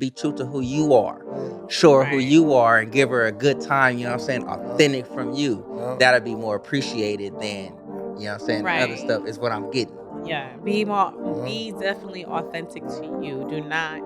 be true to who you are. Show her who you are and give her a good time, you know what I'm saying? Authentic from you. That'll be more appreciated than, you know what I'm saying? The other stuff is what I'm getting. Yeah, be definitely authentic to you. Do not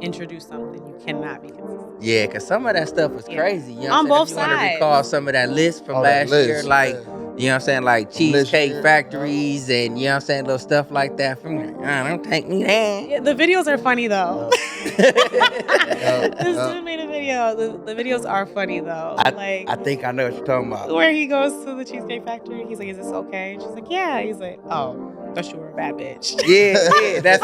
introduce something you cannot be consistent. Yeah, because some of that stuff was crazy. You know On what I'm both saying? If you want to sides. recall some of that list from last year, like, you know what I'm saying? Like Cheesecake Factories and, you know what I'm saying? Little stuff like that. From like, don't take me there. Yeah, the videos are funny, though. This dude made a video. The videos are funny, though. I think I know what you're talking about. Where he goes to the Cheesecake Factory. He's like, is this okay? And she's like, yeah. He's like, oh, thought you were a bad bitch. Yeah, that's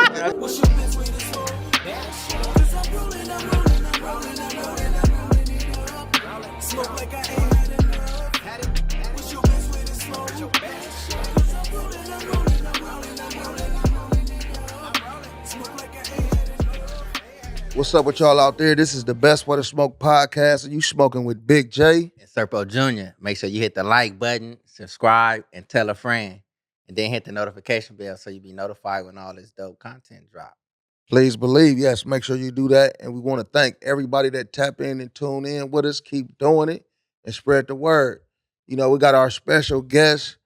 What's up with y'all out there? This is the Best Way to Smoke podcast, and you smoking with Big J and Serpo Jr. Make sure you hit the like button, subscribe, and tell a friend. And then hit the notification bell so you be notified when all this dope content drop. Please believe, yes, make sure you do that. And we want to thank everybody that tap in and tune in with us. Keep doing it and spread the word. You know, we got our special guest,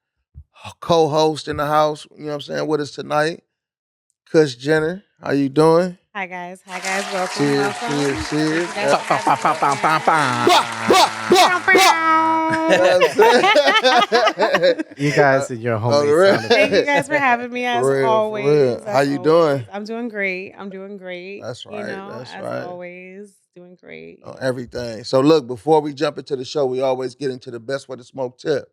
co-host in the house, you know what I'm saying, with us tonight. Kush Jenner, how you doing? Hi, guys. Welcome. Cheers. You guys and your homies. Thank you guys for having me as always. How you doing? I'm doing great. That's right. You know, that's as right. always, doing great. On everything. So look, before we jump into the show, we always get into the best way to smoke tip.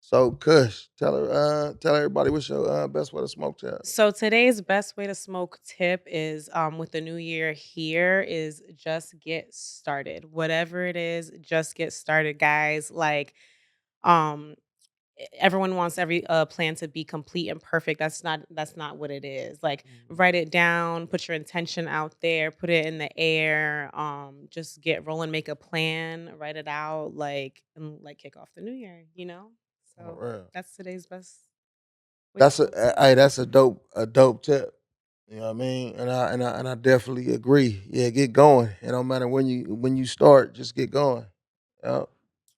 So Kush, tell everybody what's your best way to smoke tip. So today's best way to smoke tip is with the new year here is just get started. Whatever it is, just get started, guys. Like everyone wants every plan to be complete and perfect. That's not what it is. Like write it down, put your intention out there, put it in the air. Just get rolling, make a plan, write it out, and kick off the new year, you know? So that's today's best. That's a dope tip. You know what I mean? And I definitely agree. Yeah, get going. It don't matter when you start, just get going. Yeah,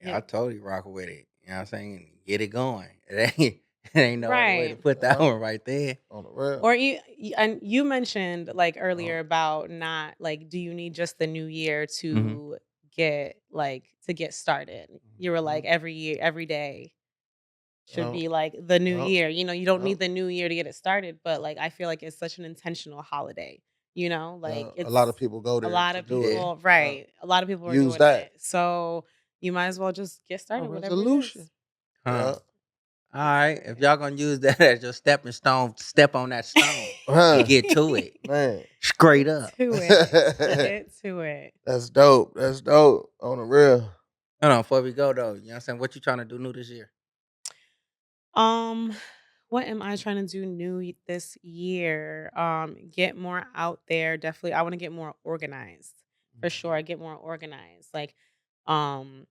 I totally rock with it. You know what I'm saying? Get it going. It ain't no other way to put that one right there. On the real. Or you mentioned earlier about not do you need just the new year to get started? You were like every year, every day should be the new year. You know, you don't need the new year to get it started, but I feel like it's such an intentional holiday. You know, it's, a lot of people go there. A lot of people, right? A lot of people are use doing that. it. So you might as well just get started. Resolution. All right, if y'all gonna use that as your stepping stone, step on that stone and get to it, man. Straight up. Get to it. That's dope. On the real. Hold on, before we go though, you know what I'm saying? What you trying to do new this year? What am I trying to do new this year? Get more out there. Definitely, I want to get more organized for sure. Get more organized, and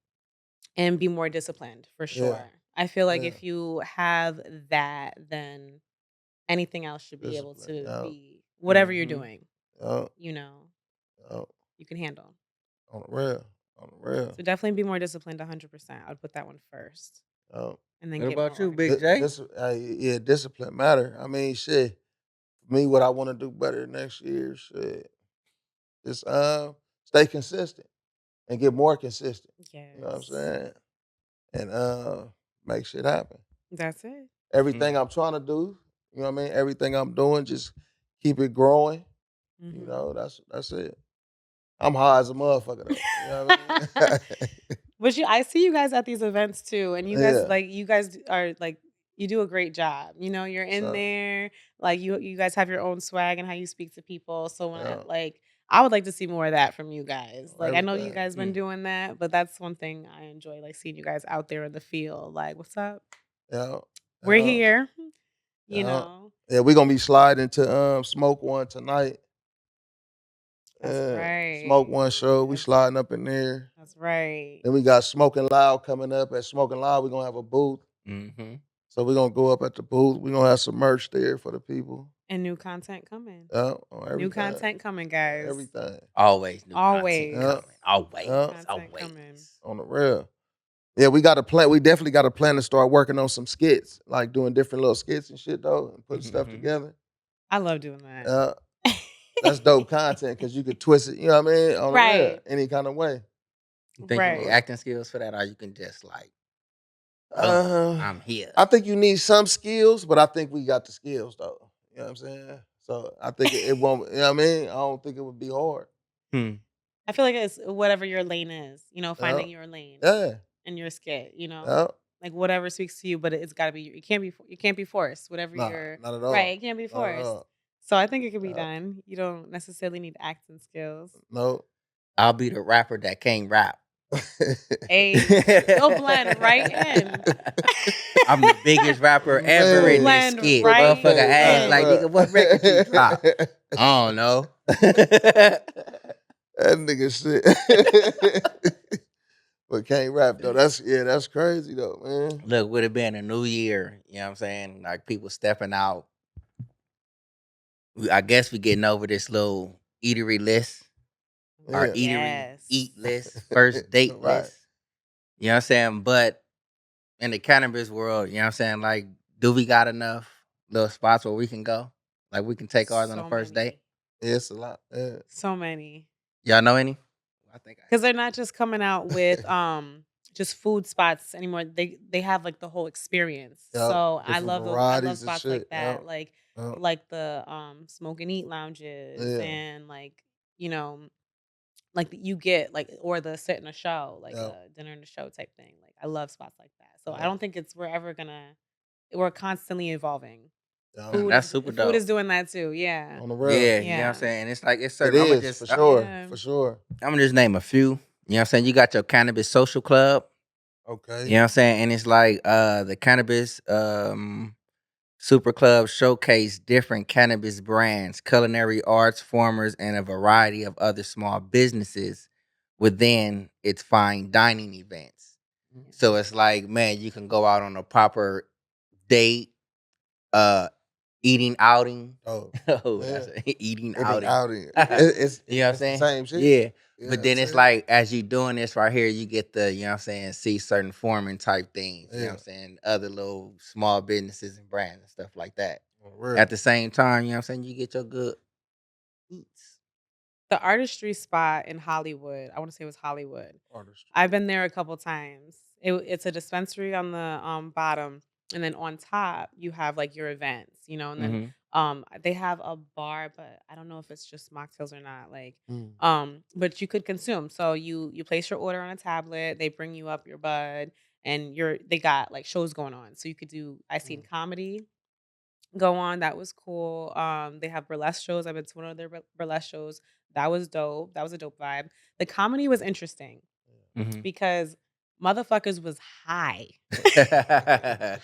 be more disciplined for sure. Yeah. I feel like if you have that, then anything else should be able to be whatever you're doing. You know, you can handle. On the real. So definitely be more disciplined. 100%. I'd put that one first. And then what get about more you, Big J? Yeah, discipline matter. I mean, shit. For me, what I want to do better next year, shit, is stay consistent and get more consistent. Yes. You know what I'm saying? And make shit happen. That's it. Everything I'm trying to do, you know what I mean? Everything I'm doing, just keep it growing. You know, that's it. I'm high as a motherfucker though. You know what I mean? But I see you guys at these events too, and you guys you guys are you do a great job. You know, you're in there, you guys have your own swag and how you speak to people. So when I would like to see more of that from you guys. I know you guys been doing that, but that's one thing I enjoy, seeing you guys out there in the field. What's up? Yeah. We're here. You know. Yeah, we're gonna be sliding to Smoke One tonight. That's right. Smoke One show. We sliding up in there. That's right. Then we got Smoking Loud coming up. At Smoking Loud, we're gonna have a booth. So we're gonna go up at the booth. We're gonna have some merch there for the people. And new content coming. New content coming, guys. Everything. Always new content coming. Always. On the real. Yeah, we got a plan. We definitely got a plan to start working on some skits, like doing different little skits and shit though, and putting stuff together. I love doing that. That's dope content because you could twist it, you know what I mean? On the real, any kind of way. You think you need acting skills for that, or you can just like, I'm here? I think you need some skills, but I think we got the skills though. You know what I'm saying? So I think it won't, you know what I mean? I don't think it would be hard. I feel like it's whatever your lane is, you know, finding your lane. Yeah. In your skit, you know? Like whatever speaks to you, but it's gotta be you can't be forced. Whatever you're not at all. Right, it can't be forced. So I think it can be done. You don't necessarily need acting skills. No. I'll be the rapper that can't rap. Hey, you'll blend right in. I'm the biggest rapper ever in this skit. Right Motherfucker ass like, nigga, what record you drop? I don't know. That nigga shit. But can't rap though. That's crazy though, man. Look, would have been a new year. You know what I'm saying? Like people stepping out. I guess we getting over this little eatery list. Our eatery eat list, first date list. You know what I'm saying? But in the cannabis world, you know what I'm saying? Like, do we got enough little spots where we can go? Like we can take ours on the first date? Yeah, it's a lot. Yeah. So many. Y'all know any? I think because they're not just coming out with just food spots anymore. They have like the whole experience. So I love spots like that. Like the smoke and eat lounges and like, you know, like you get like or the sit in a show, like a dinner in a show type thing. Like I love spots like that. So I don't think we're constantly evolving. That's super dope. Food is doing that too, yeah. On the real. Yeah, you know what I'm saying? It's like it's certain. It is, for sure. I'm gonna just name a few. You know what I'm saying? You got your Cannabis Social Club. Okay. You know what I'm saying? And it's like the Cannabis Super Club showcase different cannabis brands, culinary arts, formers, and a variety of other small businesses within its fine dining events. So it's like, man, you can go out on a proper date, eating outing. Eating outing. It's you know what I'm saying? Same shit. Yeah. But then it's like, as you doing this right here, you get the, you know what I'm saying, see certain forming type things. You know what I'm saying? Other little small businesses and brands and stuff like that. At the same time, you know what I'm saying, you get your good eats. The artistry spot in Hollywood, I want to say it was Hollywood. I've been there a couple times. It's a dispensary on the bottom. And then on top, you have like your events, you know, and then they have a bar, but I don't know if it's just mocktails or not. Like, but you could consume. So you place your order on a tablet, they bring you up your bud, and they got like shows going on. So you could do seen comedy go on. That was cool. They have burlesque shows. I've been to one of their burlesque shows. That was dope. That was a dope vibe. The comedy was interesting because motherfuckers was high.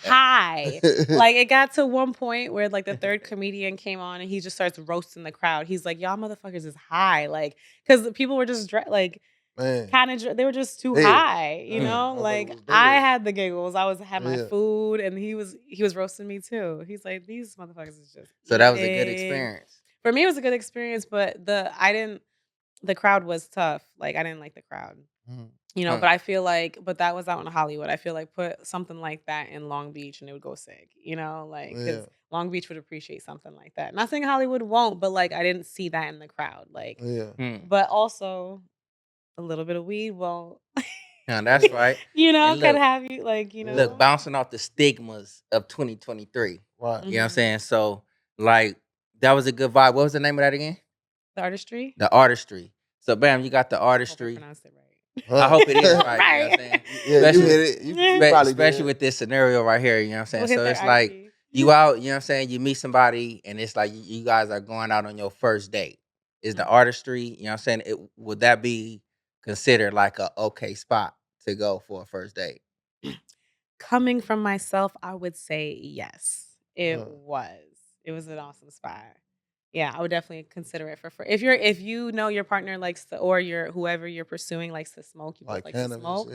High. Like it got to one point where like the third comedian came on and he just starts roasting the crowd. He's like, y'all motherfuckers is high. Like, because people were just like kind of, they were just too high, you know? Like I had the giggles. Had my food and he was roasting me too. He's like, these motherfuckers is just So that was a good experience. For me, it was a good experience, but the crowd was tough. Like I didn't like the crowd. You know, but I feel like, that was out in Hollywood. I feel like put something like that in Long Beach and it would go sick, you know, like, because Long Beach would appreciate something like that. Not saying Hollywood won't, but like, I didn't see that in the crowd. Like, but also a little bit of weed won't. No, that's right. You know, could have you like, you know. Look, bouncing off the stigmas of 2023. Right. You know what I'm saying? So, like, that was a good vibe. What was the name of that again? The Artistry? The Artistry. So, bam, you got the Artistry. I pronounced it right. I hope it is right. You know what I'm saying? Yeah, you hit it. Especially with this scenario right here, you know what I'm saying? So it's like you out, you know what I'm saying? You meet somebody and it's like you guys are going out on your first date. Is the Artistry, you know what I'm saying? Would that be considered like a okay spot to go for a first date? Coming from myself, I would say yes. It was. It was an awesome spot. Yeah, I would definitely consider it for free. If you know your partner likes to, or whoever you're pursuing likes to smoke, you both like cannabis, to smoke.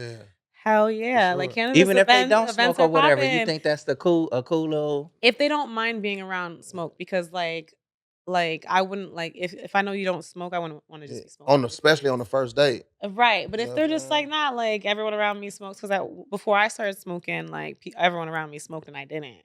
Hell yeah. sure. Like cannabis Even if they don't events smoke or are whatever, you popping. think that's a cool little. If they don't mind being around smoke, because I wouldn't like if I know you don't smoke, I wouldn't want to just be smoking with Especially on kids. the first date. Right, but You if know they're what I'm just like saying? not like everyone around me smokes, because before I started smoking, like everyone around me smoked and I didn't,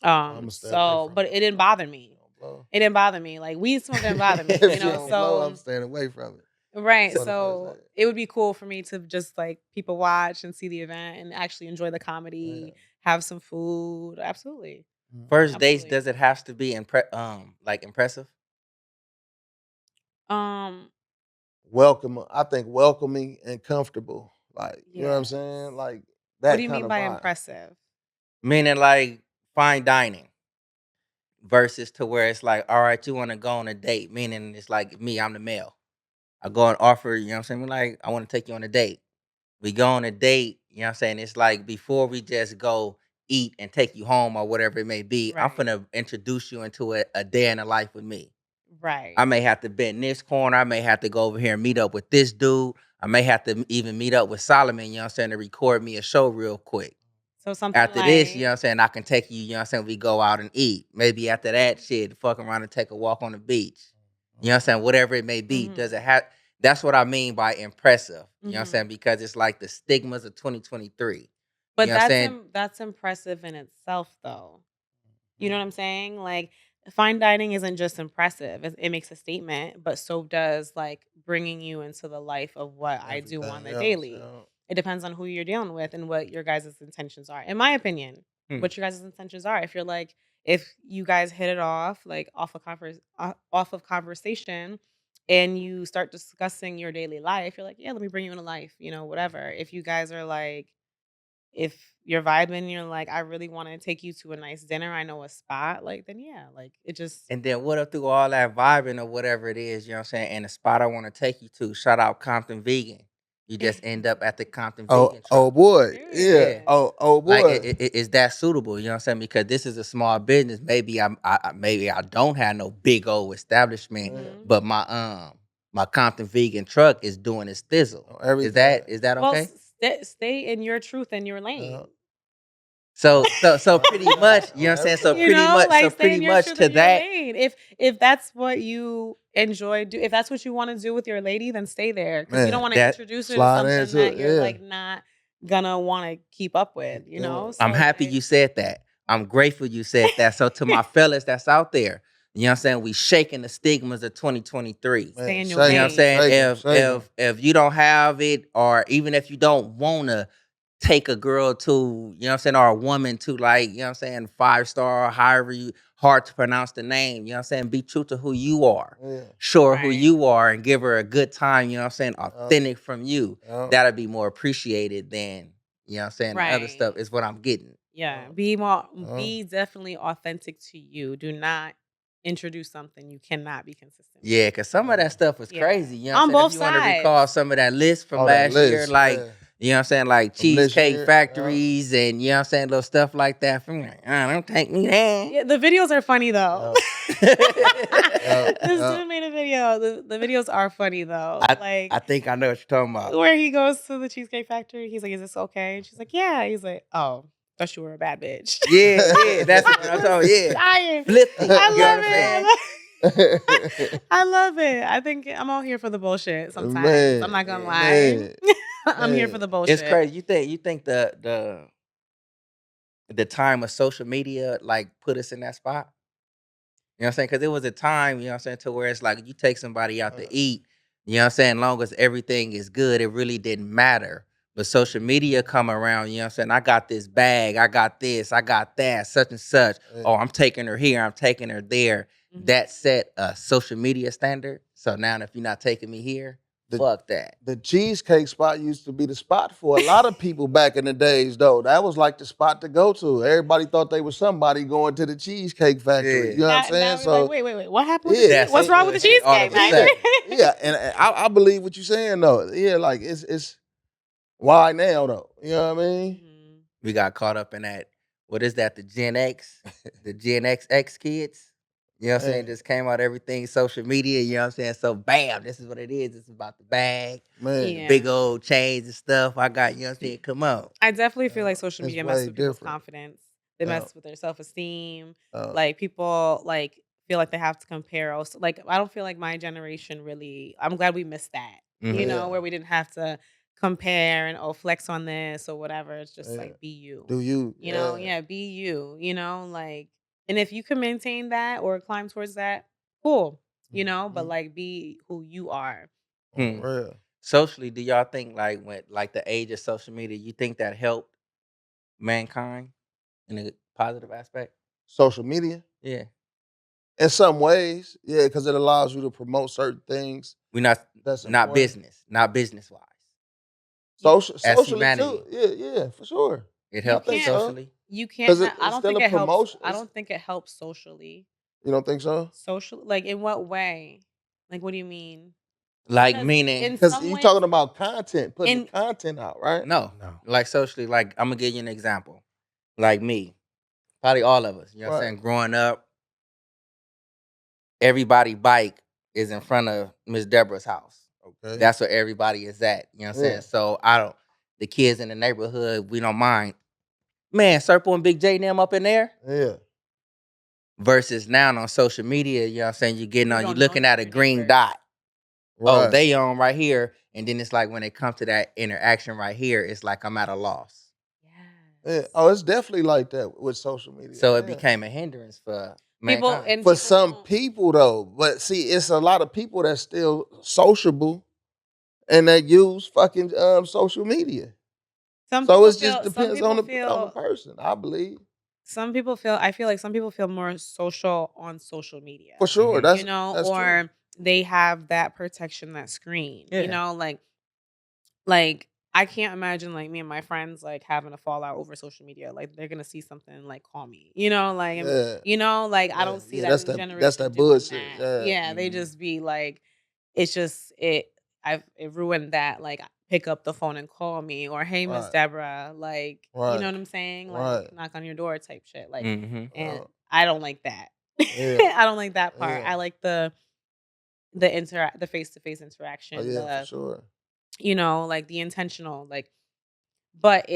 I'ma stay away so from but it. it didn't bother me. You don't blow. It didn't bother me. Like weed smoke didn't bother me, If you don't blow, I'm So staying away from it. right, For the first so date. it would be cool for me to just like people watch and see the event and actually enjoy the comedy, have some food. Absolutely, First dates, absolutely. does it have to be like impressive? Um, I think welcoming and comfortable. Like, you know what I'm yes. saying? Like What do that you kind mean of by vibe. impressive? Meaning like fine dining versus to where it's like, all right, you want to go on a date. Meaning it's like me, I'm the male. I go and offer, you know what I'm saying? Like, I want to take you on a date. We go on a date, you know what I'm saying? It's like before we just go eat and take you home or whatever it may be, I'm Right, finna introduce you into a day in the life with me. I right. may have to bend this corner. I may have to go over here and meet up with this dude. I may have to even meet up with Solomon, you know what I'm saying, to record me a show real quick. So something After this, you know what like I'm saying, I can take you, you know what I'm saying, we go out and eat. Maybe after that shit, fuck around and take a walk on the beach. You know what I'm saying? Whatever it may be. Does it mhm, have that's what I mean by impressive. You know what I'm saying? mhm. Because it's like the stigmas of 2023. You But know what I'm saying? that's impressive in itself, though. You know what I'm saying? Like, fine dining isn't just impressive. It makes a statement, but so does like bringing you into the life of what I do on Everything the else. daily. It depends on who you're dealing with and what your guys' intentions are. In my opinion, Hmm. what your guys' intentions are. If you guys hit it off, like off of conversation, and you start discussing your daily life, you're like, yeah, let me bring you into life, whatever. If you guys are like if you're vibing, you're like, I really want to take you to a nice dinner. I know a spot. Like, then yeah, like it just And then what if through all that vibing or whatever it is, you know what I'm saying, and the spot I want to take you to, shout out Compton Vegan. You just end up at the Compton Vegan Oh truck. boy. Yeah. Yeah. period. Oh Like boy. is that suitable? You know what I'm saying? Because this is a small business. Maybe maybe I don't have no big old establishment, Hmm. but my Compton vegan truck is doing its thizzle. Everything. Is that Well, okay? stay in your truth and your Uh, lane. So pretty much, you know what I'm saying? everything. So Like stay pretty in your much truth to and your that. lane. If that's what you enjoy if that's what you want to do with your lady, then stay there because you don't Man, want to That introduce her to slide something into that it. you're Yeah. like not gonna want to keep up with. I'm So happy like, you said that. I'm grateful you said that. So to my fellas that's out there, you know what I'm saying? We shaking the stigmas of 2023. stay Man, in your You know what I'm shaking, saying? lane. shaking, shaking. If you don't have it, or even if you don't wanna take a girl to, you know what I'm saying, or a woman to, like, you know what I'm saying, 5-star, however you hard to pronounce the name, you know what I'm saying? Be true to who you are. Yeah. Show her who Right. you are and give her a good time, you know what I'm saying? Uh, Authentic from you. uh, That'll be more appreciated than, you know what I'm saying, the other stuff Right. is what I'm getting. Yeah, uh, be definitely authentic to you. Do not introduce something you cannot be consistent with. Yeah, because some of that stuff was Yeah. crazy. You know what I'm On saying? If both you want to recall sides. some of that list from all that last year, list. like, Yeah. you know what I'm saying, like From this Cheesecake year. Factories and, you know what I'm saying, little stuff like that. From like, don't take me there. Yeah, the videos are funny though. This Yeah. dude made a video. The videos are funny though. I think I know what you're talking about. Where he goes to the Cheesecake Factory, he's like, "Is this okay?" And she's like, "Yeah." He's like, "Oh, thought you were a bad bitch." Yeah, that's what I'm talking about. Yeah. Dying. Flifty, you I know what love I'm it. saying? I love it. I think I'm all here for the bullshit sometimes. I'm Man, not gonna lie. man, I'm here for man. the It's bullshit. crazy. You think the time of social media like put us in that spot? You know what I'm saying? Because it was a time, you know what I'm saying, to where it's like you take somebody out to eat, you know what I'm saying, long as everything is good, it really didn't matter. But social media come around, you know what I'm saying? I got this bag, I got this, I got that, such and such. Oh, I'm taking her here, I'm taking her there. Mhm. That set a social media standard. So now if you're not taking me here, The fuck that. the cheesecake spot used to be the spot for a lot of people back in the days, though. That was like the spot to go to. Everybody thought they was somebody going to the Cheesecake Factory. Yeah. You know what I'm saying? Now we're like, So wait, what happened with the yeah, What's That's wrong with the all Cheesecake of a yeah, sudden. Factory? yeah. And I believe what you're saying though. Yeah, like it's why now though? You know what I mean? Mhm. We got caught up in that. What is that? The Gen X? The Gen XX kids? You know what I'm saying? Just came out everything social media, you know what I'm saying? So bam, this is what it is. It's about the bag, the big old chains and stuff. I got, you know what I'm saying? Come on. I definitely feel like social It's media way messes with people's different. confidence. They mess with their self-esteem. Oh. Like people like feel like they have to compare. Also, like I don't feel like my generation really. I'm glad we missed that. You know, where we didn't have to compare and flex on this or whatever. It's just like be you. Do you? You know, be you. You know, like, and if you can maintain that or climb towards that, cool. You know, but like be who you are. Real. Socially, do y'all think like when like the age of social media, you think that helped mankind in a positive aspect? Social media? Yeah. In some ways, yeah, because it allows you to promote certain things. We're not That's not important. not business wise. Socially humanity. too. Yeah, for sure. It You helps think can't. so. socially. You can't. Because I it's don't still think a it helps. promotion. I don't think it helps socially. You don't think so? Social, like in what way? Like, what do you mean? Like Because meaning in Because some you ways, talking about content, putting the in content out, right? no. No. Like socially, like I'm gonna give you an example. Like me, probably all of us, you know what I'm Right. saying? Growing up, everybody bike is in front of Miss Deborah's house. Okay. That's where everybody is at. You know what I'm saying? So the kids in the neighborhood, we don't mind. Man, Serpo and Big J and them up in there. Yeah. Versus now on social media, you know what I'm saying? You're looking at a green dot. Right. Oh, they on right here. And then it's like when it comes to that interaction right here, it's like I'm at a loss. Yeah. Oh, it's definitely like that with social media. So it became a hindrance for people mankind. and For people some don't- people though, but see, it's a lot of people that's still sociable and that use fucking social media. some So people it just feel. Some depends on people the feel. person, I believe. Some people feel. I feel like some people feel more social on social media. For sure, Mhm. You know, that's true. or they have that protection, that screen. Yeah. You know, like I can't imagine like me and my friends like having a fallout over social media. Like they're gonna see something and like call me. You know, like Yeah. you know, like I don't see Yeah, that that's new that generation doing bullshit. that. Yeah. Yeah, they just be like, it's just it. It ruined that. Like pick up the phone and call me, or hey Miss Right. Deborah, like you Right. know what I'm saying, like Right. knock on your door type shit. Like, Mhm. and I don't like that. Yeah. I don't like that part. Yeah. I like the face to face Oh interaction. yeah, for sure. You know, like the intentional, like, but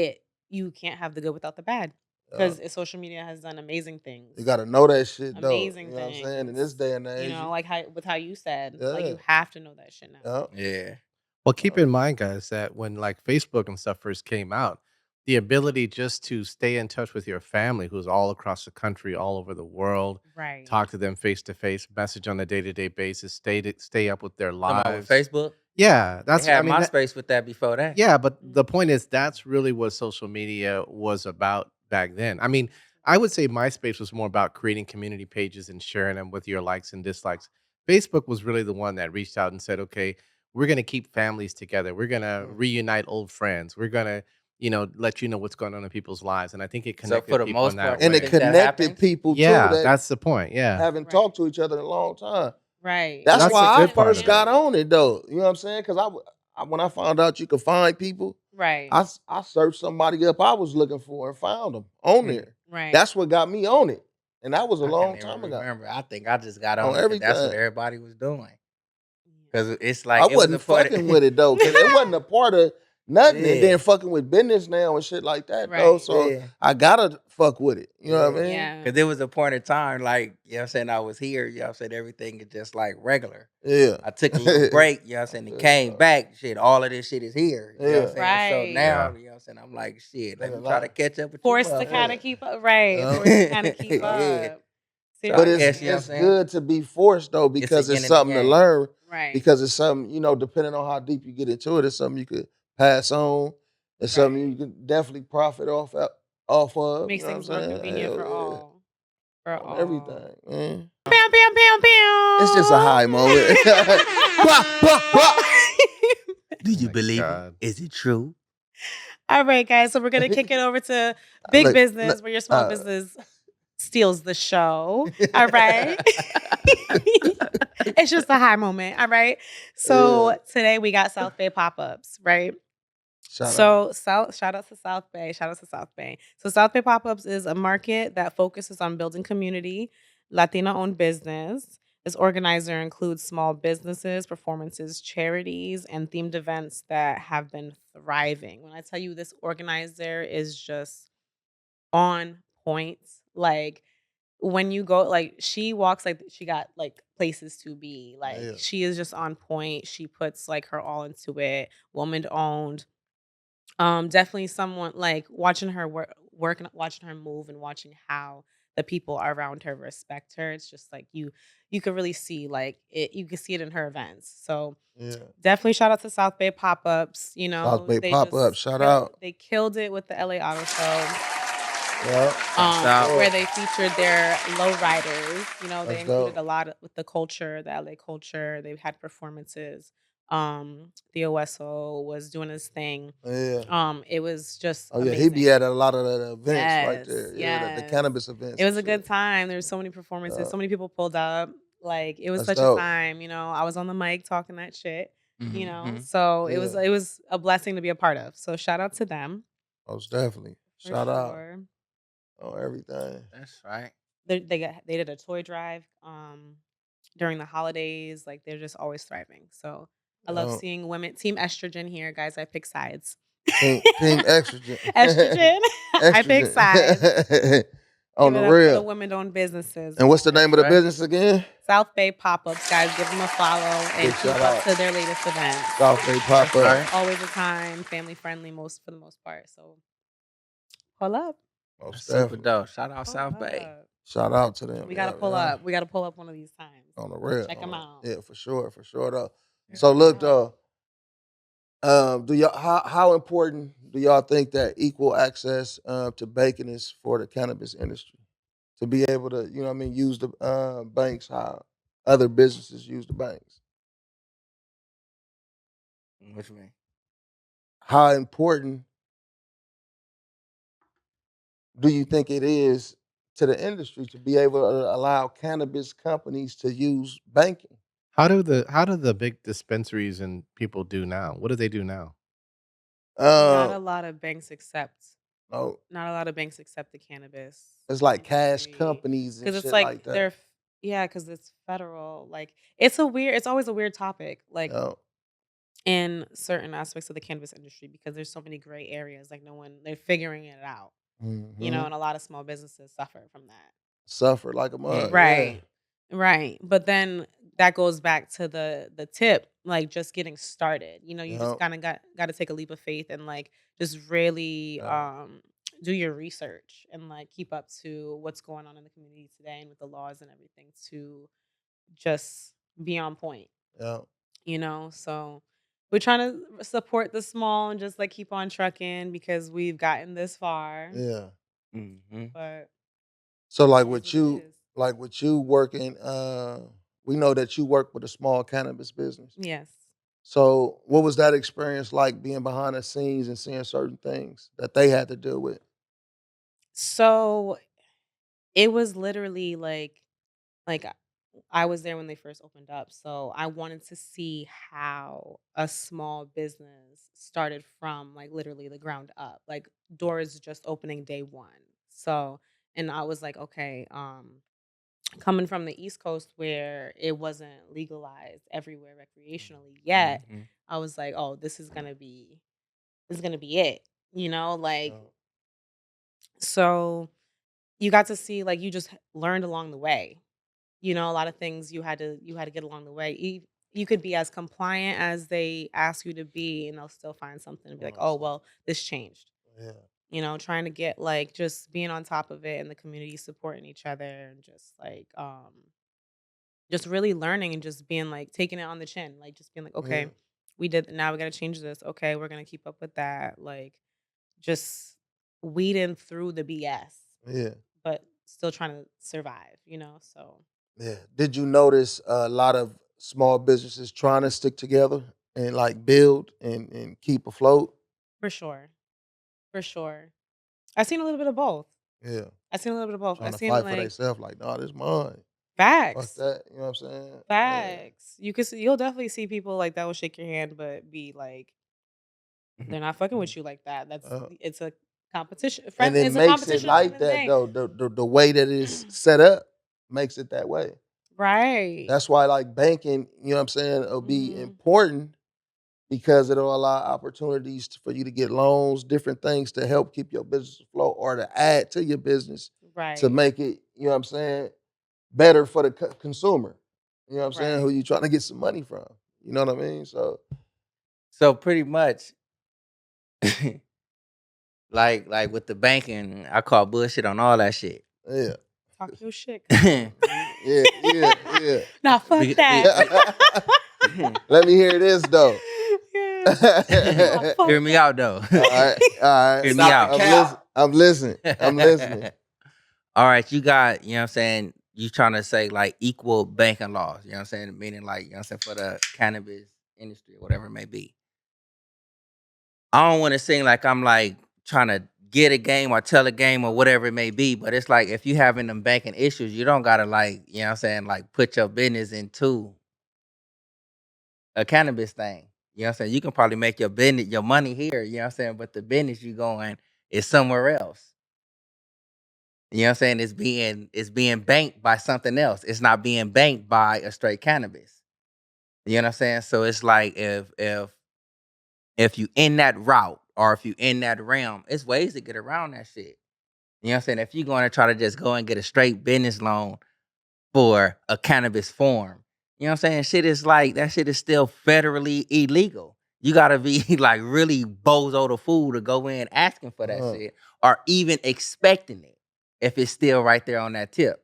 you can't have the good without the bad because social media has done amazing things. You gotta know that shit though. Amazing You know what I'm things. saying? In this day and age. You know, like how you said, like Yeah. you have to know that shit now. Yeah. Well, keep in mind, guys, that when like Facebook and stuff first came out, the ability just to stay in touch with your family who's all across the country, all over the world, Right. talk to them face to face, message on a day-to-day basis, stay up with their Talking about with lives. Facebook? Yeah, They that's had I mean that, MySpace with that before that. yeah, but the point is that's really what social media was about back then. I mean, I would say MySpace was more about creating community pages and sharing them with your likes and dislikes. Facebook was really the one that reached out and said, "Okay, we're going to keep families together. We're going to reunite old friends. We're going to, let you know what's going on in people's lives." And I think it So for connected the people in most that part, you And it way. think that connected happens? people too Yeah, that that's the point. Yeah. haven't talked to each other in a long time. Right. That's That's the why I good part first of got it. on it though. You know what I'm saying? Because when I found out you could find people, Right. I searched somebody up I was looking for and found them on there. Right. That's what got me on it, and that was a I long can't even time ago. remember. I think I just got On on it because that's what everything. everybody was doing. Because it's I like it was a wasn't part fucking with it though, because it wasn't a part of nothing, and Yeah. then fucking with business now and shit like that though. Right. So Yeah. I gotta fuck with it. You know what I mean? Yeah. Because there was a point in time, like, you know what I'm saying, I was here, you know what I'm saying, everything is just like regular. Yeah. I took a little break, you know what I'm saying, and came back, shit, all of this shit is here. You know what I'm saying? So Right. now, Yeah. you know what I'm saying, I'm like, shit, let Nigga me try to lie. catch up with Forced you. to kind of motherfuckers. keep up. Right. Yeah. Forced to kind of keep Yeah. up. But I it's guess, you know what I'm saying? good to be forced though, because It's it's yin and the something to yang. learn. Right. Because it's something, depending on how deep you get into it, it's something you could pass on. It's something you can definitely profit off of. Makes You know what I'm things more saying? convenient Hell for yeah. all. For On all. everything, man. Bam, bam, bam, bam. It's just a high moment. Do you my believe God. it? Is it true? All right, guys. So we're gonna kick it over to big Look, business, where your small business steals the show. All right. It's just a high moment. All right. So today we got South Bay pop-ups, right? Shout out to South Bay. Shout out to South Bay. So South Bay Pop-ups is a market that focuses on building community Latina-owned business. This organizer includes small businesses, performances, charities, and themed events that have been thriving. When I tell you this organizer is just on point, like when you go, like she walks like she got like places to be. Like Yeah. she is just on point. She puts like her all into it. Woman owned. Definitely someone like watching her work and watching her move and watching how the people around her respect her. It's just like you could really see like it. You can see it in her events. So Yeah. definitely shout out to South Bay pop-ups. You South know, Bay they pop up. just Shout out. they killed it with the LA Auto Show. Yeah. That's out. Where Sure. they featured their lowriders. You know, they That's included dope. a lot with the culture, the LA culture. They had performances. Theo Wesso was doing his thing. Yeah. It was just Oh yeah, he be amazing. at a lot of the events right Yes, there. Yeah, the yes. cannabis It events and was a shit. good time. There were so many performances, Yeah. so many people pulled up. Like it was That's such a dope. time, I was on the mic talking that shit, Mhm. So Yeah. it was a blessing to be a part of. So shout out to them Most definitely. for Shout out sure. on everything. Mm. That's right. They did a toy drive during the holidays. Like they're just always thriving. So I love Yeah. seeing women team estrogen here, guys. I pick sides. Team Estrogen. Estrogen. I pick sides. Estrogen. On Give the it up for the real. women-owned businesses, And what's the guys. name That's of the right. business again? South Bay pop-ups, guys. Give them a follow and Big keep shout up out. to their latest events. South Bay pop That's up. right. Always a time, family friendly, for the most part. So pull up, That's Most super definitely. dope. Shout out pull South Bay. up. Shout out to them. We gotta Yeah, pull yeah. up. We gotta pull up one of these times. On the real. Check them out. Yeah, for sure though. Yeah. So look Yeah. though, do y'all how important do y'all think that equal access to banking is for the cannabis industry? To be able to, you know what I mean, use the banks how other businesses use the banks. What you mean? How important do you think it is to the industry to be able to allow cannabis companies to use banking? How do the big dispensaries and people do now? What do they do now? Not Uh, a lot of banks accept. oh, Not a lot of banks accept the cannabis it's like cash industry companies and because it's shit like like that. yeah, because it's federal. Like it's always a weird topic. Like Oh, in certain aspects of the cannabis industry because there's so many gray areas. Like no one they're figuring it out. hmm And a lot of small businesses suffer from that. suffer like a Mm. mug. Yeah, Right. Right. But then that goes back to the tip, like just getting started. You just yeah, kind of got to take a leap of faith and like just really yeah, do your research and like keep up to what's going on in the community today and with the laws and everything to just be on point. yeah, So we're trying to support the small and just like keep on trucking because we've gotten this far. yeah. Mhm. But So it is what it is. like with you working, we know that you work with a small cannabis business. Yes. So what was that experience like being behind the scenes and seeing certain things that they had to deal with? So it was literally like I was there when they first opened up. So I wanted to see how a small business started from like literally the ground up. Like doors just opening day 1. So and I was like, okay, coming from the East Coast where it wasn't legalized everywhere recreationally yet, Mhm. I was like, oh, this is gonna be it. Like Yeah, so you got to see like you just learned along the way. A lot of things you had to get along the way. You could be as compliant as they ask you to be, and they'll still find something and be like, oh awesome. well, this changed. Yeah, Trying to get like just being on top of it and the community supporting each other and just really learning and just being like taking it on the chin, like just being like, yeah, okay, we did now we gotta change this. Okay, we're gonna keep up with that. Like just weeding through the BS, yeah, but still trying to survive. So yeah. Did you notice a lot of small businesses trying to stick together and like build and keep afloat? for sure. For sure. I've seen a little bit of both. Yeah, I've seen a little bit of both. trying I've to seen fight for like themselves. Like, no, this mine. Fuck facts. that. You know what I'm saying? Yeah, Facts. You'll definitely see people like that will shake your hand, but be like, Mhm. they're not fucking Mhm. with you like that. uh, It's a competition. and Friend it it's a makes it competition at the end like of the that day. though. The way that it's set up. makes it that way. Right. That's why like banking, you know what I'm saying, will be important because it'll allow opportunities for you to get loans, different things to help keep your business afloat or to add to your business to Right. make it, you know what I'm saying, better for the consumer. You know what I'm saying? Right. Who you trying to get some money from. You know what I mean? So pretty much, like with the banking, I call bullshit on all that shit. yeah. Talk your shit. Yeah. Nah, fuck that. Let me hear this though. Hear me out though. All right. Hear me out. I'm listening. All right, you got, you know what I'm saying, you trying to say like equal banking laws, you know what I'm saying? Meaning like, you know what I'm saying, for the cannabis industry or whatever it may be. I don't want to seem like I'm like trying to get a game or tell a game or whatever it may be, but it's like if you having them banking issues, you don't gotta like, you know what I'm saying, like put your business into a cannabis thing. You know what I'm saying? You can probably make your business, your money here, you know what I'm saying, but the business you going is somewhere else. You know what I'm saying? It's being banked by something else. It's not being banked by a straight cannabis. You know what I'm saying? So it's like if you in that route or if you in that realm, it's ways to get around that shit. You know what I'm saying? If you're going to try to just go and get a straight business loan for a cannabis form, you know what I'm saying? Shit is like, that shit is still federally illegal. You gotta be like really bozo the fool to go in asking for that shit or even expecting it if it's still right there on that tip.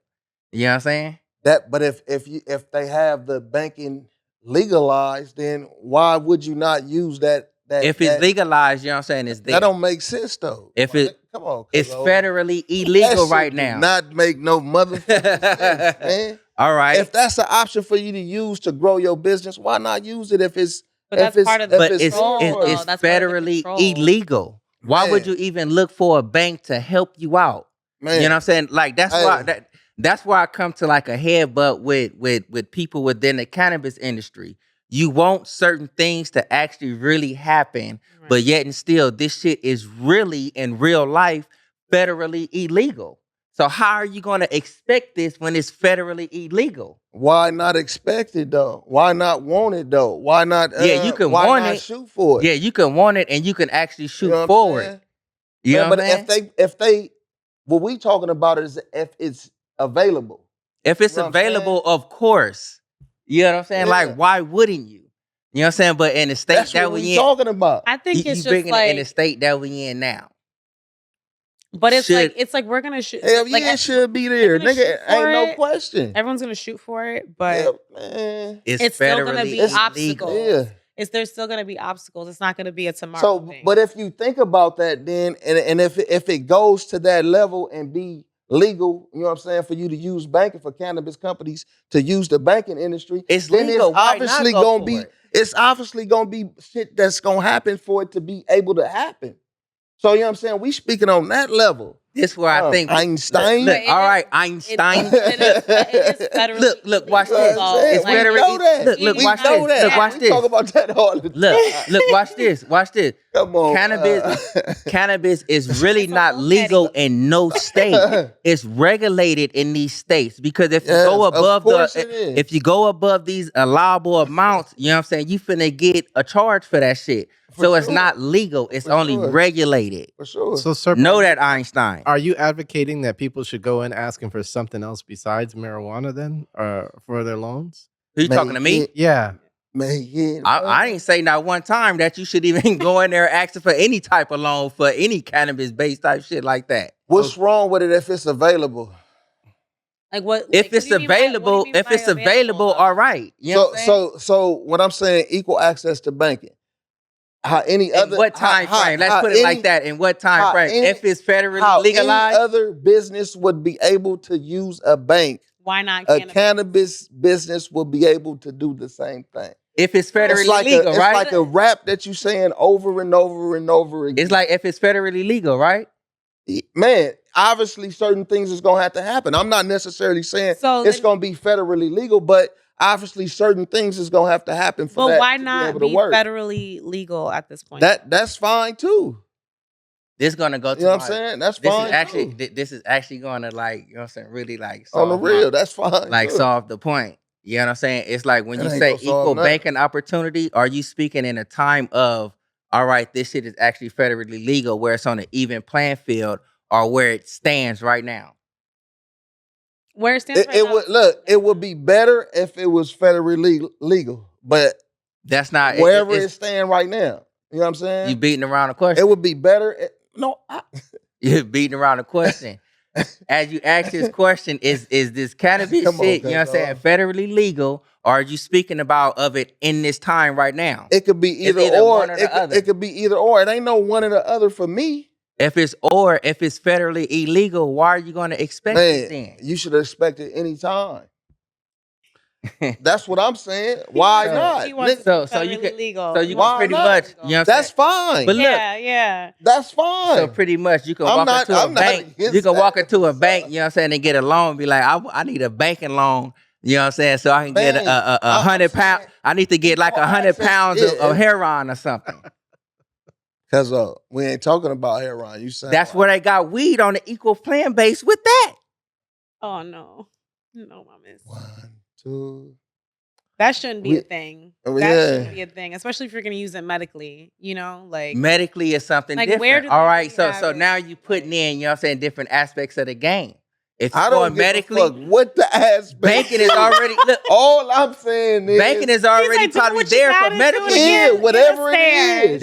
You know what I'm saying? But if they have the banking legalized, then why would you not use that? If it's legalized, you know what I'm saying, it's there. That don't make sense though. If come on, it's federally illegal right now. Not make no motherfucking sense, man. All right. If that's an option for you to use to grow your business, why not use it if it's But that's part of the control. It's federally illegal. Why would you even look for a bank to help you out? Man. You know what I'm saying? Like that's why I come to like a headbutt with people within the cannabis industry. You want certain things to actually really happen, but yet and still, this shit is really in real life federally illegal. So how are you going to expect this when it's federally illegal? Why not expect it though? Why not want it though? Why not? You can want it. Shoot for it. Yeah, you can want it, and you can actually shoot forward. You know what I'm saying? If they, what we talking about is if it's available. If it's available, of course. You know what I'm saying? Yeah. Like, why wouldn't you? You know what I'm saying? But in the state that we in, talking about. I think it's just bringing like it in the state that we in now. But it's like we're gonna shoot. Hell yeah, it should be there, nigga. Ain't no question. Everyone's gonna shoot for it, but man. It's still gonna be obstacles. Yeah. There's still gonna be obstacles. It's not gonna be a tomorrow thing. But if you think about that, then and if it goes to that level and be legal, you know what I'm saying, for you to use banking for cannabis companies to use the banking industry, it's legal. It's obviously gonna be shit that's gonna happen for it to be able to happen. So, you know what I'm saying? We speaking on that level. This where I think Einstein. Look, all right, Einstein. Look, watch this. It's federally. Look, watch this. Look, watch this. We talk about that all the time. Look, watch this. Watch this. Come on. Cannabis is really not legal in no state. It's regulated in these states because if you go above these allowable amounts, you know what I'm saying, you finna get a charge for that shit. So it's not legal. It's only regulated. For sure. So, sir, know that, Einstein. Are you advocating that people should go in asking for something else besides marijuana then, for their loans? Are you talking to me? Yeah. Man, I didn't say not one time that you should even go in there asking for any type of loan for any cannabis-based type shit like that. What's wrong with it if it's available? Like what? If it's available, all right. You know so what I'm saying, equal access to banking. What time frame? Let's put it like that. In what time frame? If it's federally legalized, any other business would be able to use a bank. Why not? A cannabis business will be able to do the same thing. If it's federally legal, right? It's like a rap that you're saying over and over and over again. It's like if it's federally legal, right? Man, obviously certain things is gonna have to happen. I'm not necessarily saying it's gonna be federally legal, but obviously certain things is gonna have to happen for that. But why not be federally legal at this point? That's fine too. This gonna go to You know what I'm my. saying? That's This is fine actually too. this is actually gonna like, you know what I'm saying, really like On the solve real, that's fine like too. solve the point. You know what I'm saying? It's like when It you ain't say gonna solve equal nothing. banking opportunity, are you speaking in a time of, all right, this shit is actually federally legal, where it's on an even playing field, or where it stands right now? Where it stands right It now. would look. It would be better if it was federally legal, but That's not wherever it's it's staying right now, you know what I'm saying? you beating around the question. It would be better. You're beating around the question. As you ask this question, is this cannabis Come on, shit, you know what I'm saying, federally legal, or are you speaking about of it in this time right now? It could be It's either or. one or the other. It could be either or. It ain't no one or the other for me. If it's federally illegal, why are you going to expect it then? You should expect it any time. That's what I'm saying. Why not? He wants So you can legal. So you Why can pretty not? much, you know what I'm That's saying? fine. But look, yeah. That's fine. so pretty much you can walk into a bank. You can walk into a bank, you know what I'm saying, and get a loan. Be like, I need a banking loan. You know what I'm saying? So I can get a 100 pound. I need to get like 100 pounds of heroin or something. Cause we ain't talking about heroin. You saying that's where they got weed on the equal playing base with that. Oh no, my miss. 1, 2. That shouldn't be a thing. That shouldn't be a thing, especially if you're going to use it medically. You know, like medically is something different. Where do all right, really so now you putting in, you know what I'm saying, different aspects of the game. If you I don't medically, give a fuck what the aspect. Banking is already look. All I'm saying is banking is already probably there for medical. Yeah, whatever it is.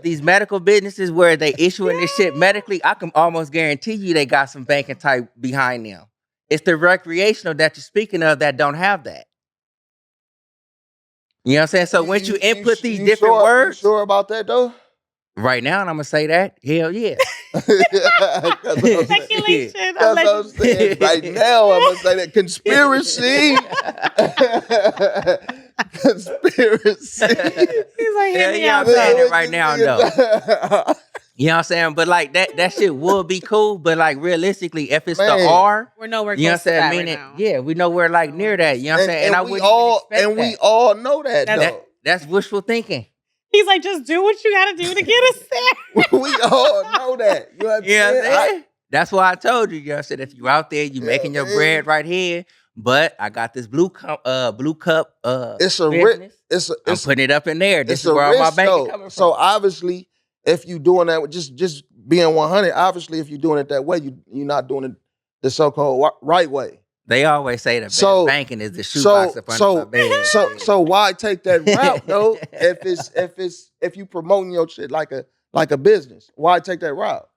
These medical businesses where they issuing this shit medically, I can almost guarantee you they got some banking type behind them. It's the recreational that you're speaking of that don't have that. You know what I'm saying? So once you input these different words, you sure about that though? Right now, and I'm gonna say that. Hell yeah. Speculation. I'm saying right now, I'm gonna say that conspiracy. Conspiracy. He's like, yeah, I'm saying it right now, though. You know what I'm saying? But like that shit would be cool. But like realistically, if it's the R, we're nowhere close you know what I'm saying? to that right now. Yeah, we know we're like near that. You know what I'm saying? And I we wouldn't all even expect we all know that though. That's wishful thinking. He's like, just do what you gotta do to get us there. We all know that. You know what I'm saying? That's why I told you. You know what I'm saying? If you out there, you making your bread right here. But I got this blue cup. It's a risk. I'm putting it up in there. This is where all my bank is coming from. So obviously, if you doing that, just being 100. Obviously, if you're doing it that way, you're not doing it the so-called right way. They always say the best banking is the shoebox up under my bed. So why take that route though? If you promoting your shit like a business, why take that route?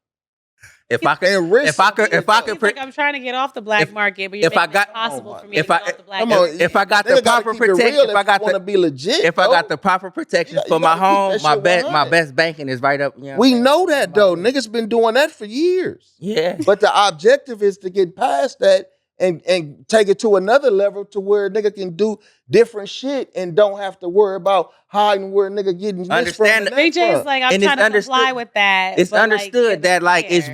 If I could, like, I'm trying to get off the black market, but you're making it possible for me to get off the black market. If I got the proper protection, if I got to be legit, if I got the proper protections for my home, my best banking is right up. You know we know that though. Niggas been doing that for years. Yeah. But the objective is to get past that and take it to another level to where a nigga can do different shit and don't have to worry about hiding where a nigga getting understand this from. BJ's like, I'm trying to comply with that. It's understood that like it's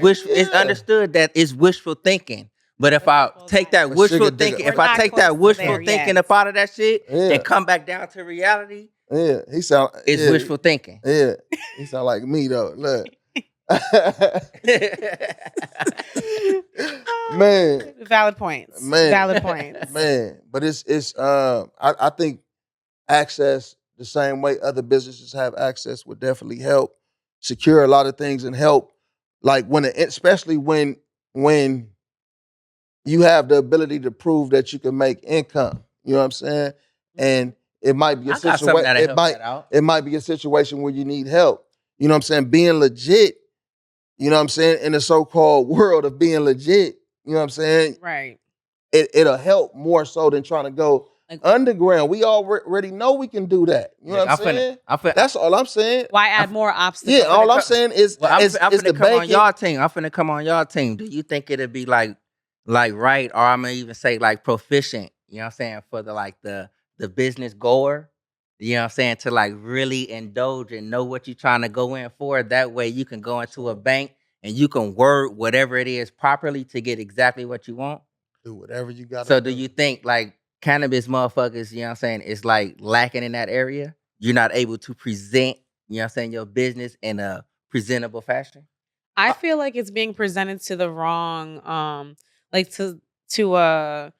understood that it's wishful thinking. But if I take that wishful thinking, up out of that shit and come back down to reality, it's wishful thinking. Yeah, he sound like me though. Look. Man, valid points. Valid points. Man, but I think access the same way other businesses have access would definitely help secure a lot of things and help, like especially when you have the ability to prove that you can make income. You know what I'm saying? And it might be a situation. It might be a situation where you need help. You know what I'm saying? Being legit. You know what I'm saying? In the so-called world of being legit, you know what I'm saying? Right. It'll help more so than trying to go underground. We already know we can do that. You know what I'm saying? That's all I'm saying. Why add more obstacles? Yeah, all I'm saying is, I'm finna come on y'all team. I'm finna come on y'all team. Do you think it'd be like right, or I'm gonna even say like proficient? You know what I'm saying? For the business goer. You know what I'm saying? To like really indulge and know what you're trying to go in for. That way you can go into a bank and you can word whatever it is properly to get exactly what you want. Do whatever you got. So do you think like cannabis motherfuckers, you know what I'm saying, is like lacking in that area? You're not able to present, you know what I'm saying, your business in a presentable fashion? I feel like it's being presented to the wrong, like to a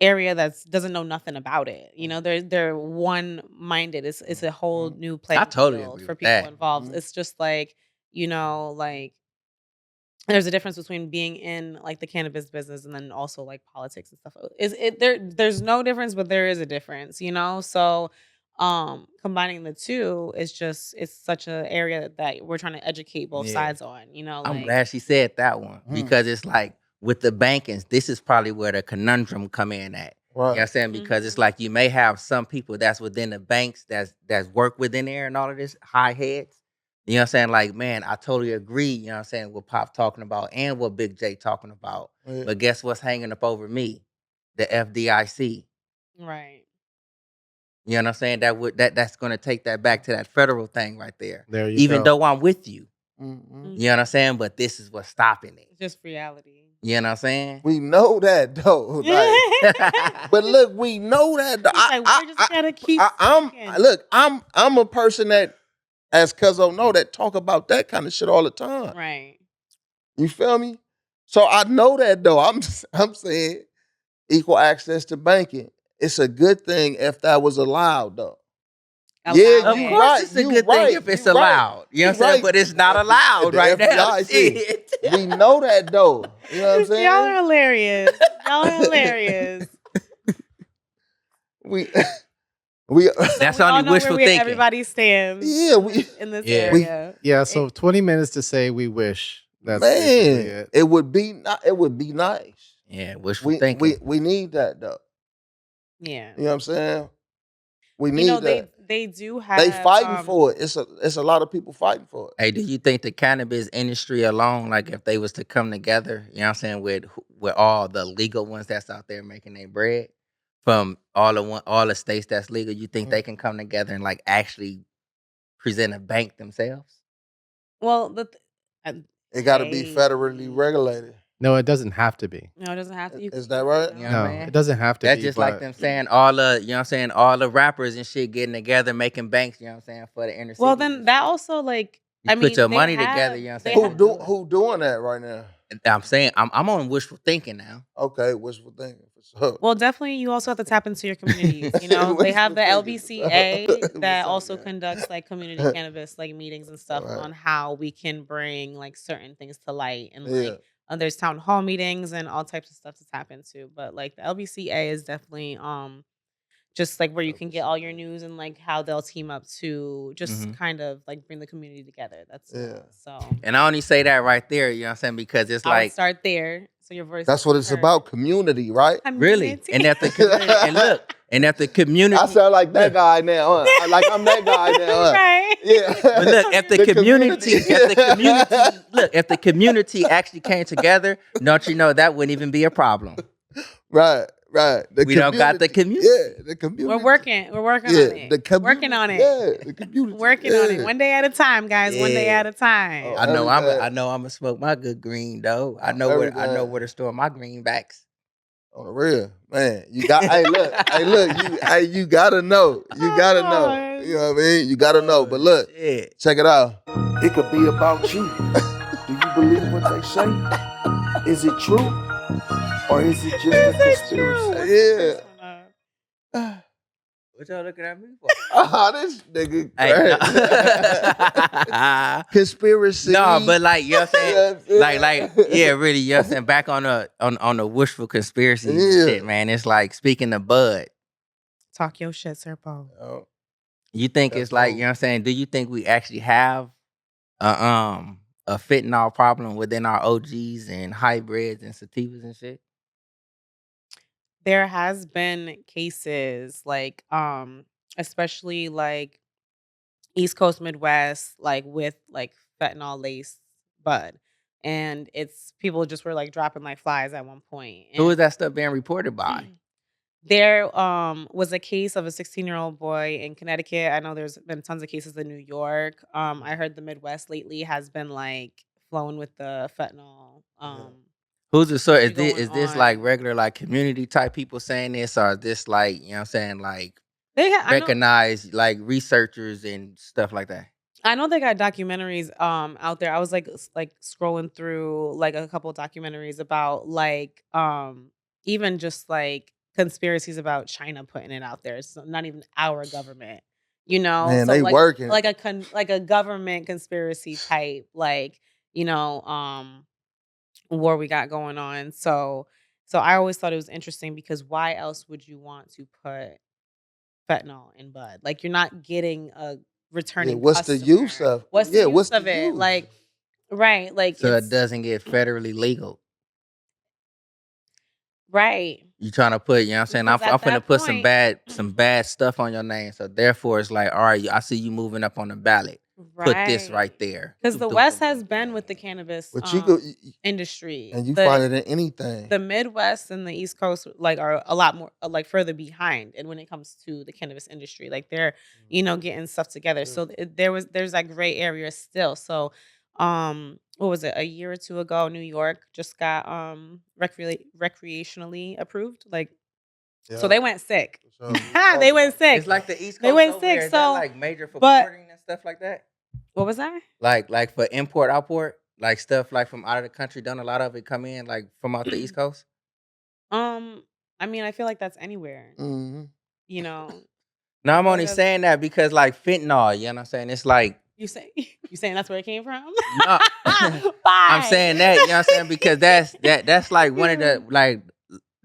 area that's doesn't know nothing about it. You know, they're one minded. It's a whole new I playing totally field agree for with people that. involved. It's just like, like there's a difference between being in like the cannabis business and then also like politics and stuff. Is it there's no difference, but there is a difference, you know? So combining the two is just it's such an area that we're trying to educate both Yeah. sides on, I'm like glad she said that one because it's like with the bankings, this is probably where the conundrum come in at. You know what I'm Right. saying? Because it's like you may have some people that's within the banks that's work within there and all of this high heads. You know what I'm saying? Like, man, I totally agree, you know what I'm saying, what Pop talking about and what Big J talking about. Yeah. But guess what's hanging up over me? The FDIC. right. You know what I'm saying? That's gonna take that back to that federal thing right there. There you Even go. though I'm with you. Mhm. You know what I'm saying? But this is what's stopping it. It's just reality. You know what I'm saying? We know that though. Like, but look, we know that though. He's like, we're just gotta keep speaking. Look, I'm a person that, as Cuzzo know, that talk about that kind of shit all the time. Right. You feel me? So I know that though. I'm saying equal access to banking. It's a good thing if that was allowed though. Yeah, Of you course, right. it's a You good right. thing if it's You right. allowed. You know what I'm You saying? right. But it's not At allowed the right now. FDIC. Shit. We know that though. You know what I'm saying? Y'all are hilarious. Y'all are hilarious. we That's We all only know wishful where thinking. everybody stands. Yeah, we in this Yeah. area. Yeah, so 20 minutes to say we wish. That's man, basically it would be it would be nice. Yeah, wishful thinking. We need that though. Yeah. You know what I'm saying? We You need know, that. they do have They fighting for it. It's a lot of people fighting for it. Hey, do you think the cannabis industry alone, like if they was to come together, you know what I'm saying, with all the legal ones that's out there making their bread from all the states that's legal, you think they can come together and like actually present a bank themselves? Well, It got to be federally regulated. No, it doesn't have to be. No, it doesn't have to. Is that right? You know what I'm No, saying? it doesn't have to That's be. just like but them saying all the, you know what I'm saying, all the rappers and shit getting together, making banks, you know what I'm saying, for the inner Well, cities then and that shit. also like You I put mean your they money have- together, you know what I'm they saying? have- Who doing that right now? I'm saying I'm on wishful thinking now. Okay, wishful thinking for sure. Well, definitely you also have to tap into your communities. You know, they have the LBCA that also conducts like community cannabis like meetings and stuff Right. on how we can bring like certain things to light and Yeah. like there's town hall meetings and all types of stuff to tap into. But like the LBCA is definitely just like where you can get all your news and like how they'll team up to just kind of like bring the community together. That's so. And I only say that right there, you know what I'm saying, because it's I would like start there so your voice. That's what it's about, community, right? really, and that the community, and look, and that the community. I sound like that guy now, huh? Like I'm that guy now, huh? Right. Yeah. But look, if the community, if the community actually came together, don't you know that wouldn't even be a problem? Right. We don't got the community. Yeah, the community. We're working on it. Working on it. Yeah, the community. Working on it. One day at a time, guys. One day Yeah. at a time. I know everything. I'm gonna smoke my good green though. I know Everything. where to store my greenbacks. On the real, man. You got hey look, you gotta know. You gotta know. You know what I mean? You gotta know. But look, check it out. It could be about you. Do you believe what they say? Is it true? Or is it just a conspiracy? Yeah. What y'all looking at me for? This nigga Hey, no. conspiracy. No, but like you know what I'm saying? Yeah, like yeah, really, you know what I'm saying? Back on the wishful conspiracy shit, man. It's like speaking of Bud. Talk your shit, Serpo. Oh, You think it's like, you know what I'm saying? Do you think we actually have a fentanyl problem within our OGs and hybrids and sativas and shit? There has been cases like especially like East Coast Midwest like with like fentanyl laced bud. And it's people just were like dropping like flies at one point. Who is that stuff being reported by? There was a case of a 16-year-old boy in Connecticut. I know there's been tons of cases in New York. I heard the Midwest lately has been like flowing with the fentanyl. Who's the sort? Is going this on. like regular like community type people saying this, or is this like, you know what I'm saying, like They I know- recognized like researchers and stuff like that? I know they got documentaries out there. I was like scrolling through like a couple documentaries about like even just like conspiracies about China putting it out there. It's not even our government, you know? Man, So they working. like a government conspiracy type like, war we got going on. So I always thought it was interesting because why else would you want to put fentanyl in bud? Like you're not getting a Yeah, returning what's the use customer. of? What's the Yeah, use what's the of it? use? Like right, like So it it's doesn't get federally legal. right. You trying to put, you know what I'm saying? Because I'm at finna that put point, some bad stuff on your name. So therefore it's like, all right, I see you moving up on the ballot. Put this right. right there. Because Doop, the doop, West doop, has doop. been with the cannabis But you go industry. and you find it in anything. The Midwest and the East Coast like are a lot more like further behind, and when it comes to the cannabis industry, like they're getting stuff together. So there's that gray area still. So, what was it? A year or two ago, New York just got recreationally approved. Like, so Yeah. they went sick. So we They talked went about sick. It's like the East They Coast went over sick. there. Is that So, like major for but porting and stuff like that? what was that? Like for import, outport? Like stuff like from out of the country, don't a lot of it come in like from out the East Coast? Um, I mean, I feel like that's anywhere. hmm You know, No, I I'm feel like only that's saying that because like fentanyl, you know what I'm saying? It's like you saying that's where it came from? no, I'm Bye. saying that, you know what I'm saying? Because that's like one of the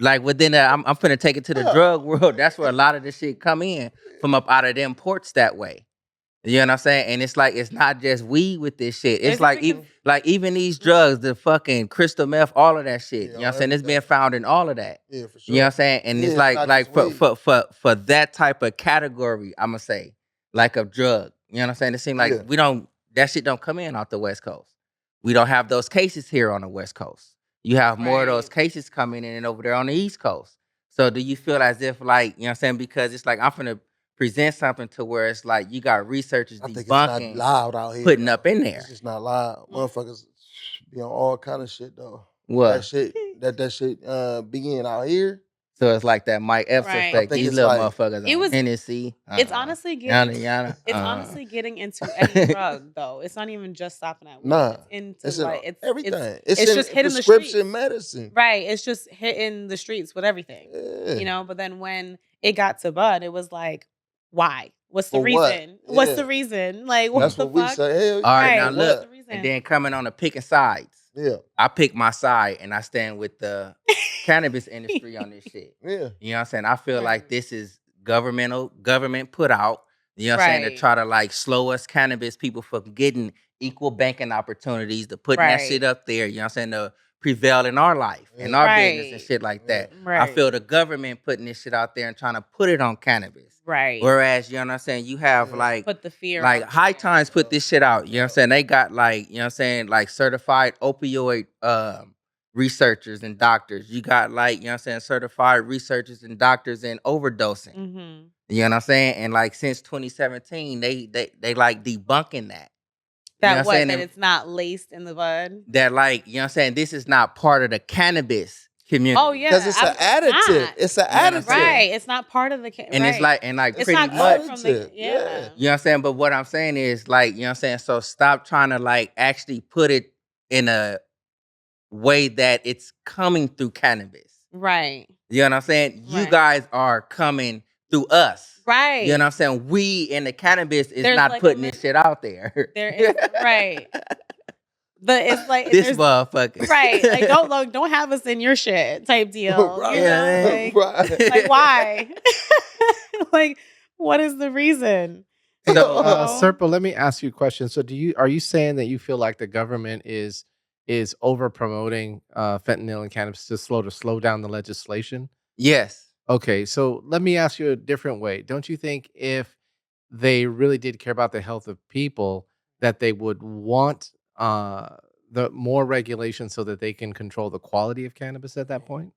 like within the I'm finna take it to the drug world. That's where a lot of this shit come in from up out of them ports that way. You know what I'm saying? And it's like it's not just weed with this shit. It's It's like because even these drugs, the fucking crystal meth, all of that shit. Yeah, You know what I'm saying? It's being found in all of that. Yeah, for You know what sure. I'm saying? And Yeah, it's it's not like just weed. for that type of category, I'ma say, like of drug. You know what I'm saying? It seems like Yeah. we don't that shit don't come in off the West Coast. We don't have those cases here on the West Coast. You have more of those right. cases coming in over there on the East Coast. So do you feel as if like, you know what I'm saying? Because it's like I'm finna present something to where it's like you got researchers I think it's not debunking, loud out here putting though. up in It's there. just not loud. Motherfuckers be on all kind of shit though. What? That shit be in out here. So it's like that Mike Epps Right. I effect. think These it's little like motherfuckers It on was Hennessy. it's honestly Yada getting yada. it's honestly getting into any drug though. It's not even just stopping at weed. nah. It's into It's in like everything. It's just in hitting the streets. prescription medicine. Right. It's just hitting the streets with everything. Yeah. But then when it got to bud, it was like, why? What's the For what? reason? What's Yeah. the reason? Like, what That's the what we fuck? say. Hell All right, yeah. now Right. For What's look, the what? reason? and then coming on the picking sides. Yeah. I pick my side and I stand with the cannabis industry on this shit. Yeah. You know what I'm saying? I feel like Right. this is government put out, you know what I'm saying, to Right. try to like slow us cannabis people from getting equal banking opportunities, to putting that shit Right. up there, you know what I'm saying, to prevail in our life, in Yeah. our business and Right. shit like Yeah. that. I Right. feel the government putting this shit out there and trying to put it on cannabis. Right. Whereas, you know what I'm saying, you have Yeah. like Put the fear like out High there. Times put this shit out. You know what I'm saying? They got like, you know what I'm saying, like certified opioid researchers and doctors. You got like, you know what I'm saying, certified researchers and doctors in overdosing. Mm-hmm. You know what I'm saying? And like since 2017, they like debunking that. You know what That I'm what? saying? That it's not laced in the bud? That like, you know what I'm saying, this is not part of the cannabis community. Oh yeah. Because it's an additive. Not. It's an You know what I'm additive. saying? Right. It's not part of the And right. it's like and like it's pretty not much coming from the Additive, yeah. you know what I'm saying? But what I'm saying is like, you know what I'm saying? So stop trying to like actually put it in a way that it's coming through cannabis. Right. You know what I'm saying? You Right. guys are coming through us. Right. You know what I'm saying? We in the cannabis is There's not like putting this shit out there. There is right. But it's like This there's motherfucker. right. Like don't have us in your shit type deal. Right. You know? Right. Like why? Like what is the reason? So, Serpa, let me ask you a question. So, are you saying that you feel like the government is over promoting fentanyl and cannabis to slow down the legislation? yes. Okay, so let me ask you a different way. Don't you think if they really did care about the health of people, that they would want the more regulation so that they can control the quality of cannabis at that point?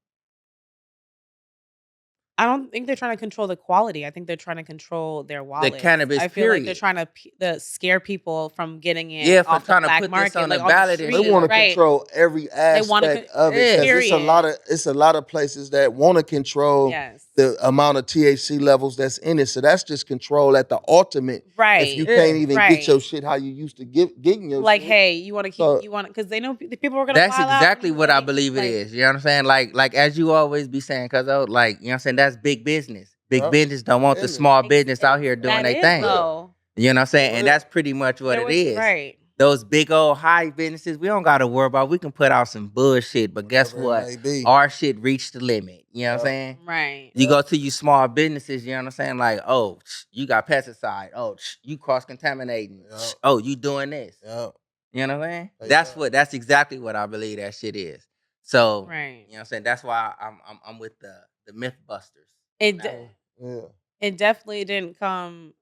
I don't think they're trying to control the quality. I think they're trying to control their wallets. cannabis, I feel like they're period. trying to scare people from getting it Yeah, for off the trying to black put this market, on the like off ballot the and They street. shit want to like Right. control every They wanna aspect of it because period. it's a lot of places that want to control Yes. the amount of THC levels that's in it. So that's just control at the ultimate. Right. If you can't even get your Right. shit how you used to getting your Like, shit. hey, you want to keep, So- you want because they know the people are gonna. That's file out exactly when what I like- believe it like, is. You know what I'm saying? Like as you always be saying, cause like, you know what I'm saying, that's big business. Big Yup. business don't want the Business. small business out here doing That their is, thing. though. You know what I'm saying? For And real. that's pretty much what There it was- is. Right. Those big old high businesses, we don't gotta worry about. We can put out some bullshit, but guess Whatever it what? may be. Our shit reached the limit. You know what I'm Yup. saying? Right. You go to you small businesses, you know what I'm saying? Like, oh, you got pesticide. Oh, you cross contaminating. Yup. Oh, you doing this. Yep. You know what I'm saying? Like That's exactly what I believe that shit is. So, Right. you know what I'm saying? That's why I'm with the Mythbusters. It Yeah. it definitely didn't come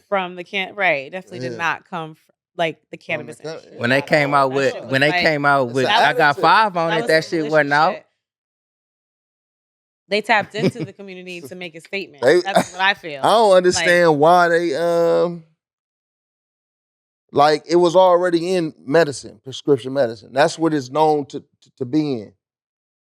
from the Right. It definitely did Yeah. not come like the From cannabis the industry. When they at came all. out That with shit was when they like- came out It's with an I got additive. 5 on that it, was that some shit malicious wasn't out. shit. They tapped into the community to make a statement. They- That's what I feel. I don't understand why they like it was already in medicine, prescription medicine. That's what it's known to be in.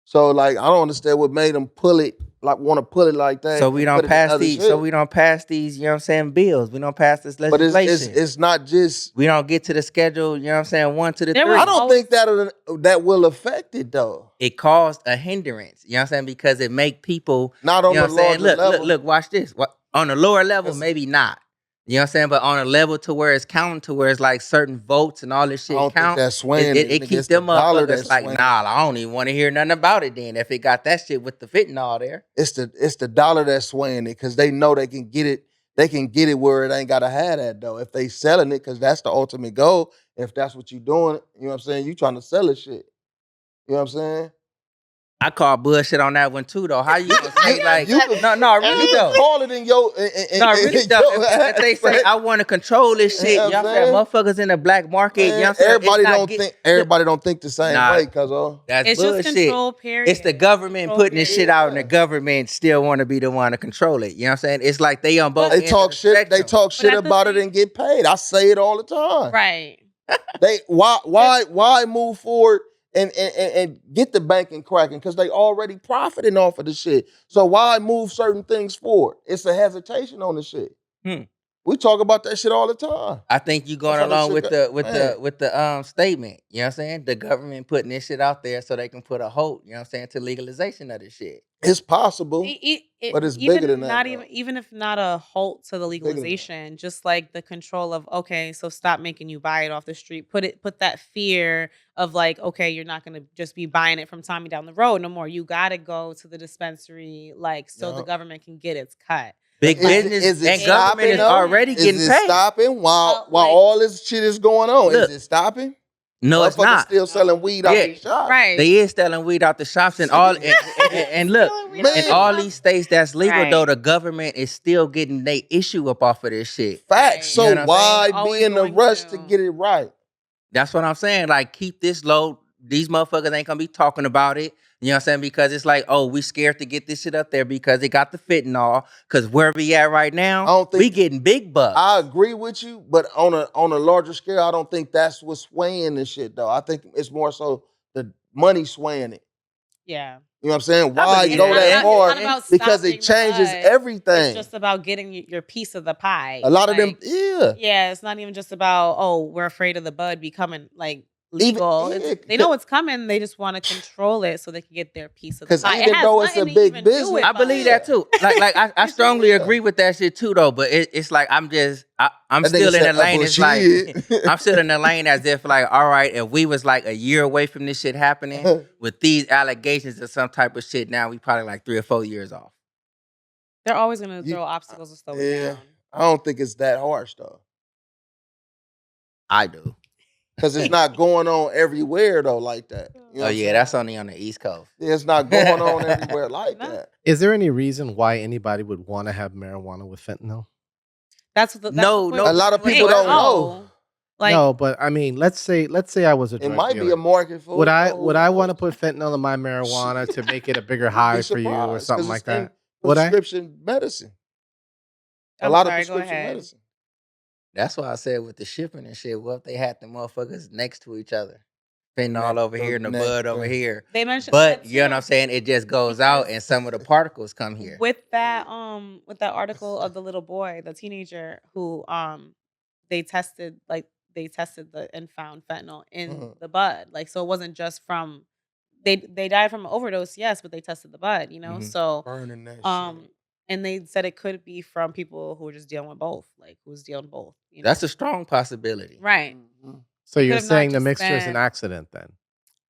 So like I don't understand what made them pull it, like want to pull it like that. So we and don't put it in pass other these. shit. So we don't pass these. You know what I'm saying? Bills. We don't pass this But legislation. it's not just. We don't get to the schedule. You know what I'm saying? 1 to the There 3. was I don't always- think that will affect it though. It caused a hindrance. You know what I'm saying? Because it make people Not you on know the what I'm saying? larger level. Look, watch this. On the lower level, 'Cause- maybe not. You know what I'm saying? But on a level to where it's counting to where it's like certain votes and all this I shit don't think count. that's swaying. It Nigga, keep it's the them dollar motherfuckers that's like, swaying. nah, I don't even want to hear nothing about it then. If it got that shit with the fentanyl there. It's the dollar that's swaying it because they know they can get it. They can get it where it ain't gotta have that though. If they selling it, because that's the ultimate goal. If that's what you doing, you know what I'm saying. You trying to sell it shit. You know what I'm saying. I call bullshit on that one too, though. How you gonna say like you can- no, And really you can though. call it in your. No, really though. If they say aspect. I want to control this shit, You know you know what what I'm I'm saying? Motherfuckers in the black market, you know what I'm saying? Everybody It's not don't think. Everybody don't think the same Nah. way, cuz That's It's bullshit. just control, period. It's the government Control, putting this period. shit out, and the Yeah. government still want to be the one to control it. You know what I'm saying? It's like they on both. they ends of talk the shit. They spectrum. talk shit at the about it same- and get paid. I say it all the time. Right. They why move forward and get the banking cracking because they already profiting off of the shit. So why move certain things forward? It's a hesitation on the shit. Hmm. We talk about that shit all the time. I think you going That's how along this shit with the statement. You know what I'm saying? The government putting this shit out there so they can put a halt. You know what I'm saying, to legalization of this shit. It's possible. But it's even bigger than that, Not though. even if not a halt to the Bigger than that. legalization, just like the control of okay, so stop making you buy it off the street. Put that fear of like okay, you're not gonna just be buying it from Tommy down the road no more. You gotta go to the dispensary like so the Yup. government can get its cut. Big Is it- business is it and government stopping, is though? already Is getting it paid. stopping while Like- all this shit is going on? Look. Is it stopping? No, it's Motherfuckers not. still selling weed out Yeah. the shop. Right. They is selling weed out the shops and all. And look, Stealing weed in out the all shop. these states that's legal, Right. though, the government is still getting they issue up off of this shit. Facts. Right. So You know what I'm why saying? Always be in a going rush to. to get it right? That's what I'm saying. Like, keep this low. These motherfuckers ain't gonna be talking about it. You know what I'm saying? Because it's like, oh, we scared to get this shit up there because it got the fentanyl. Because where we at right now, I don't think- we getting big bucks. I agree with you, but on a larger scale, I don't think that's what's swaying this shit though. I think it's more so the money swaying it. Yeah. You know what I'm saying? I Why believe go that. that It's far? not about Because stopping it changes the bud. everything. It's just about getting your piece of the pie. A lot of them, Like, yeah. Yeah, it's not even just about we're afraid of the bud becoming like legal. yeah, They know it's coming. They just want to control it so they can get their piece of the 'Cause pie. even It has though it's a nothing to big even do business- with I believe bud. that too. Like I strongly Yeah. agree with that shit too, though. But it's like I'm That still nigga in the said, lane. It's like bullshit. I'm still in the lane as if like, all right, if we was like a year away from this shit happening with these allegations or some type of shit, now we probably like 3 or 4 years off. They're always gonna You- throw obstacles to slow it Yeah. down. I don't think it's that harsh though. I do. Because it's not going on everywhere though like that. You know Oh what I'm yeah, saying? that's only on the East Coast. Yeah, it's not going on everywhere like No. that. Is there any reason why anybody would want to have marijuana with fentanyl? That's what. No, A lot of Wait, people don't no. know. Like No, but I mean, let's say I was a It drug might be dealer. a market for Would it. I though. want to put fentanyl in my marijuana to make it a bigger You'd be high for you or surprised, 'cause something it's like in that? Would I? Prescription medicine. A I'm lot sorry, of go prescription ahead. medicine. That's why I said with the shipping and shit, what if they had the motherfuckers next to each other? fentanyl over here and the bud over here. They mentioned But that you know what I'm too, saying? It just goes out and some of the particles come here. with that article of the little boy, the teenager who they tested the and found fentanyl in the bud. Like, so it wasn't just from they died from an overdose, yes, but they tested the bud, So Burning that shit. and they said it could be from people who were just dealing with both, like who's dealing with both, That's a strong possibility. right. So It you're could have not saying the just mixture is an been- accident then?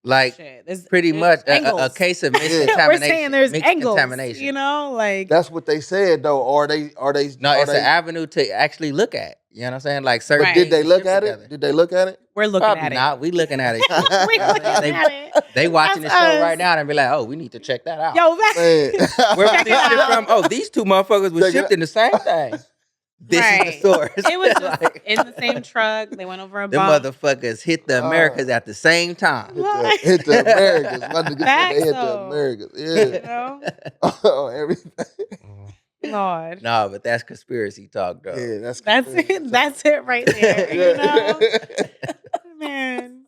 Like Shit, pretty there's much a angles. case of We're miscontamination. saying there's mixed angles, contamination. Like That's what they said though. Are they? No, are it's they, an avenue to actually look at. You know what I'm saying? Like certain. Right. Did they things look ship at together. it? Did they look at it? we're looking Probably at not. it. We looking at it. We looking at it. They watching the That's show us. right now and be like, "Oh, we need to check that out." Yo, Man. Where was check this it shit out. from? Oh, these two motherfuckers was Check it shipped in the same thing. This is the source. It was just Like, in the same truck. They went over a them bump. motherfuckers hit the Americas at the same time. hit the Americans. My nigga said Facts, they hit the though. Americans. You Yeah. know? Oh, everything. Lord. No, but that's conspiracy talk, though. Yeah, that's It. That's it right there. You know? Man.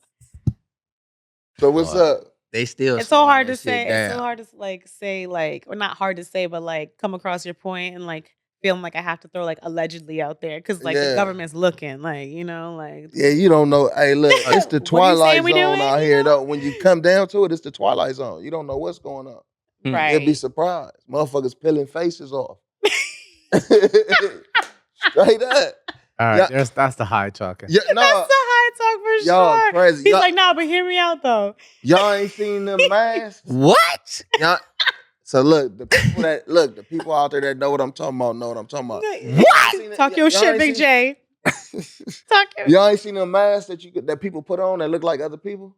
So what's up? They still. It's so hard to slowing that say. shit It's so down. hard to say or not hard to say, but like come across your point and like feeling like I have to throw like allegedly out there because like the Yeah. government's looking, like like Yeah, you don't know. Hey, look, it's the What are you Twilight saying we Zone doing, out you here, know? though. When you come down to it, it's the Twilight Zone. You don't know what's going on. right. You'll be surprised. Motherfuckers peeling faces off. Straight up. All right, Yeah. that's the high talking. Yeah, no, That's the high talk for y'all sure. crazy. He's Y'all- like, nah, but hear me out though. y'all ain't seen them masks. What? Y'all, so look, the people out there that know what I'm talking about know what I'm talking about. What? Talk your Y'all shit, ain't Big seen- J. Talk your Y'all ain't seen them masks that people put on that look like other people?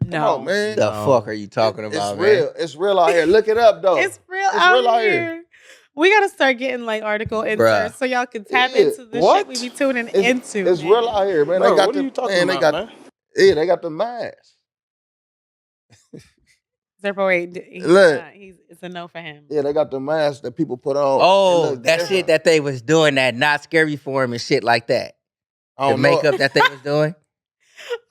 Come No. on, man. The No. fuck are you talking It's about, real. man? It's real out here. Look it up, though. It's real It's out real out here. here. We gotta start getting like article inserts so y'all can tap Yeah. into the What? shit we be tuning It's, into. it's man. real out here, man. Bro, they got what the, are you talking man, about, they got, man? Yeah, they got the masks. Zerpo ain't. Look. It's a no for him. Yeah, they got the masks that people put on. Oh, It look that different. shit that they was doing, that not scary for him and shit like that. I The don't know. makeup that they was doing.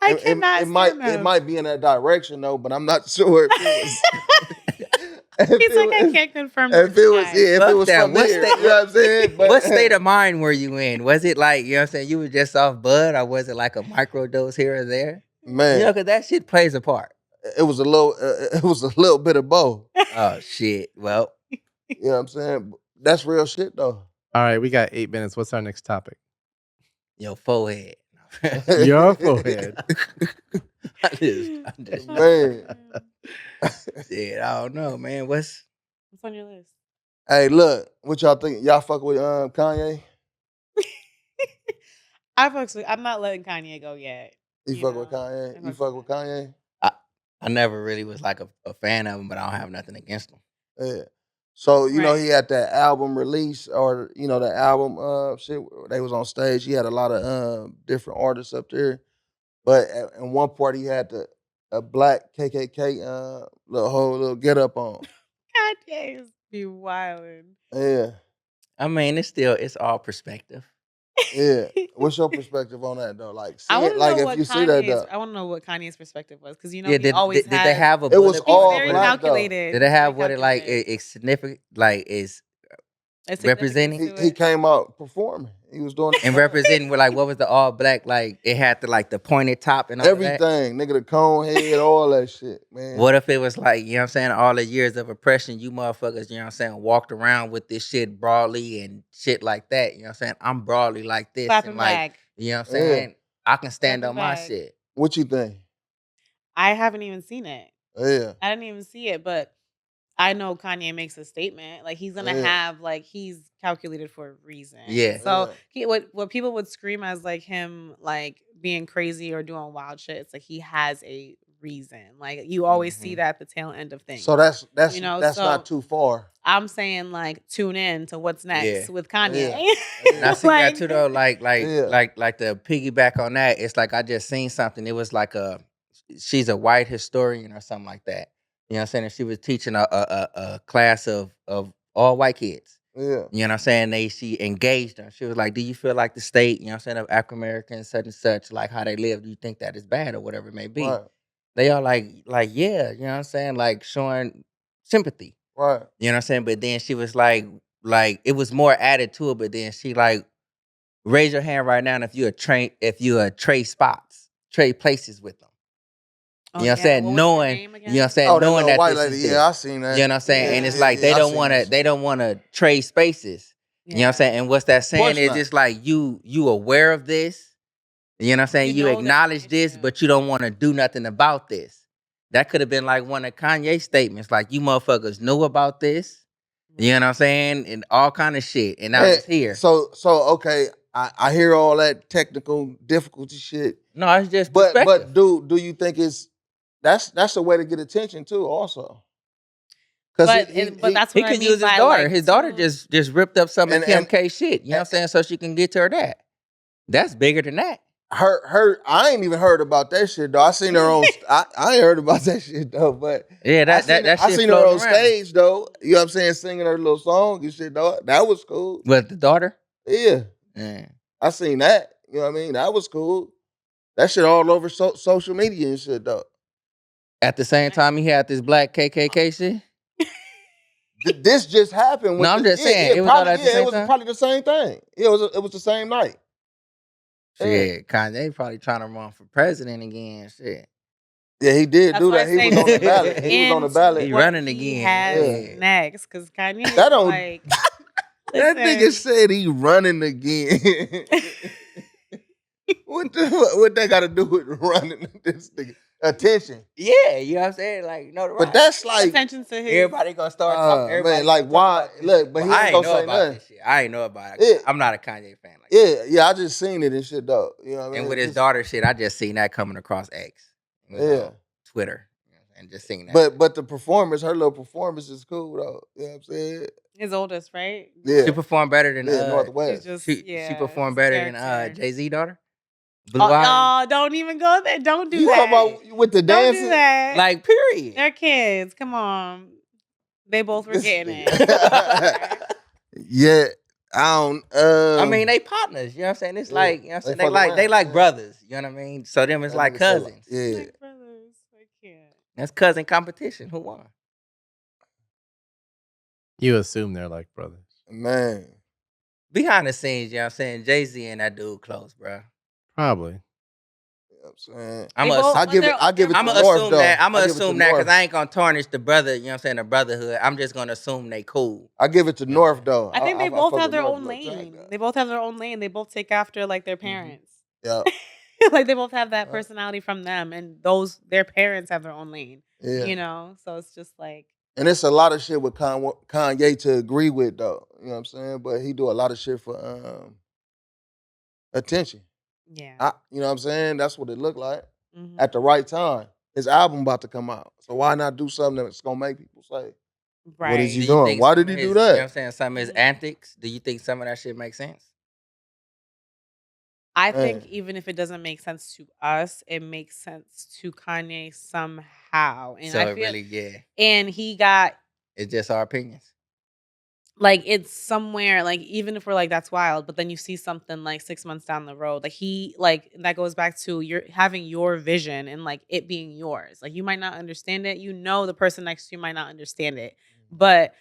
I It cannot stand it them. might be in that direction though, but I'm not sure if it was. He's like, I can't confirm. If it was, yeah, if Fuck it was that. from What there, state- you know what I'm saying? But What state of mind were you in? Was it like, you know what I'm saying, you were just off bud, or was it like a microdose here or there? man, You know, because that shit plays a part. it was a little bit of both. Oh, shit. Well, You know what I'm saying? That's real shit though. All right, we got 8 minutes. What's our next topic? your forehead. Your forehead. I'm just Man. shit, I don't know, man. What's on your list? Hey, look, what y'all think? Y'all fuck with Kanye? I'm not letting Kanye go yet. You You fuck know, with Kanye? I You fuck fuck with with Kanye? I never really was like a fan of him, but I don't have nothing against him. Yeah. So, you know, Right. he had that album release or, you know, the album shit. They was on stage. He had a lot of different artists up there. But in one part, he had a black KKK little get up on. Kanye is be wildin'. Yeah. I mean, it's all perspective. Yeah. What's your perspective on that, though? Like, I want to like know if what you see that, Kanye's. though. I want to know what Kanye's perspective was because Yeah, he always did they have a It was bullet He's all point very with it? black, though. calculated. Did they have Very what it like calculated. it's significant, like is It's representing? significant to He it. came out performing. He was doing and representing with like what was the all black, like it had the pointed top and all of that? everything. Nigga, the cone head, all that shit, man. What if it was like, you know what I'm saying, all the years of oppression, you motherfuckers, you know what I'm saying, walked around with this shit broadly and shit like that. You know what I'm saying? I'm broadly like this. Clapping and like, back. you know what I'm Yeah. saying? I can stand Clapping on my back. shit. What you think? I haven't even seen it. Yeah. I didn't even see it, but I know Kanye makes a statement. Like he's gonna Yeah. have he's calculated for a reason. Yeah. So what people would scream as like him like being crazy or doing wild shit, it's like he has a reason. Like you always see that at the tail end of things. So that's You know, that's so- not too far. I'm saying like tune in to what's next Yeah. with Kanye. Yeah. And I see that too though, like Yeah. like the piggyback on that, it's like I just seen something. It was like she's a white historian or something like that. You know what I'm saying? And she was teaching a class of all white kids. Yeah. You know what I'm saying? She engaged them. She was like, do you feel like the state, you know what I'm saying, of African Americans, such and such, like how they live, do you think that is bad or whatever it may be? Right. They all like, yeah, you know what I'm saying? Like showing sympathy. Right. You know what I'm saying? But then she was like it was more added to it, but then she like, raise your hand right now if you trade spots, trade places with them. Oh, You know what I'm yeah. What saying? was her Knowing, name you know what I'm again? saying? Oh, that Knowing little that white this lady. is Yeah, this. I seen that. You know what I'm saying? And it's Yeah. like they I don't seen wanna trade spaces. You know what I'm Yeah. saying? And what's that Of course saying is not. just like you aware of this. You know what I'm saying? You You know there's acknowledge an this, issue. but you don't want to do nothing about this. That could have been like one of Kanye's statements, like you motherfuckers knew about this. You know what I'm saying? And all kind of shit. And now Hey, it's here. so okay, I hear all that technical difficulty shit, No, it's just but perspective. do you think that's a way to get attention too, also? Because But that's He what I could mean use his by daughter. like His daughter too. just ripped up some of Kim and K shit. You know what I'm saying? So she can get to her dad. That's bigger than that. her I ain't even heard about that shit though. I seen her on I ain't heard about that shit though, but Yeah, that I shit seen her floating on around. stage though. You know what I'm saying, singing her little song and shit though. That was cool. But the daughter? Yeah, Yeah. I seen that. You know what I mean? That was cool. That shit all over social media and shit though. At the same time, he had this black KKK shit. This just happened with No, I'm just saying, it was all probably at the it same was time. probably the same thing. Yeah, it was the same night. Shit, Kanye probably trying to run for president again. Shit. Yeah, he did That's do why I that. He say was on the tune ballot. He was on the into ballot. He what running he again. has Yeah. next, because Kanye That is don't like, that nigga listen. said he running again. what that got to do with running this nigga? Attention. Yeah, you know what I'm saying? Like, no, But that's like Attention to his. everybody gonna start talking. Everybody man, like gonna talk why about this look, shit. but he Well, I ain't ain't gonna know say about nothing. this shit. I ain't know about it. Yeah. I'm not a Kanye fan like that. Yeah, I just seen it and shit though. You know what I mean? And with his daughter shit, I just seen that coming across X. Yeah. Twitter. And just seen that. But the performance, her little performance is cool though. You know what I'm saying? His oldest, right? Yeah. She performed better than Yeah, She's Northwest. just she performed she's a better than character. Jay-Z daughter. Blue Eyes. Oh, don't even go there. Don't do You that. talking about with the Don't dancing? do that. Like, period. They're kids. Come on. They both were This getting nigga. it. Yeah, I don't. I mean, they partners. You know what I'm saying? It's Yeah, like, you know what I'm saying? they fuck They around, like yeah. brothers. You know what I mean? So them it's That like nigga said cousins. yeah, Like brothers. I can't. That's cousin competition. Who won? You assume they're like brothers. man. Behind the scenes, you know what I'm saying? Jay-Z and that dude close, bro. Probably. You know what I'm saying? I'm They gonna both- I give it. they're- I give it they're to I'm both- North assume though. that. I'm I gonna give it to assume that because North. I ain't gonna tarnish the brother. You know what I'm saying? The brotherhood. I'm just gonna assume they cool. I give it to North though. I think they both fuck have with their North own little track lane. guy. They both have their own lane. They both take after like their parents. Yeah, Like they both have that Right. personality from them, and their parents have their own lane. yeah. You know, so it's just like And it's a lot of shit with Kanye to agree with though. You know what I'm saying? But he do a lot of shit for attention. yeah. You know what I'm saying? That's what it looked like Mhm. at the right time. His album about to come out, so why not do something that's gonna make people say, Right. "What is he Do you doing? think Why some did of he do his, you know what I'm that?" saying? Some of his Mhm. antics. Do you think some of that shit makes sense? I think Man. even if it doesn't make sense to us, it makes sense to Kanye somehow. And So I it feel, really, yeah. and he got It's just our opinions. like it's somewhere like even if we're like that's wild, but then you see something like 6 months down the road, like he like that goes back to your having your vision and like it being yours. Like you might not understand it, the person next to you might not understand it, but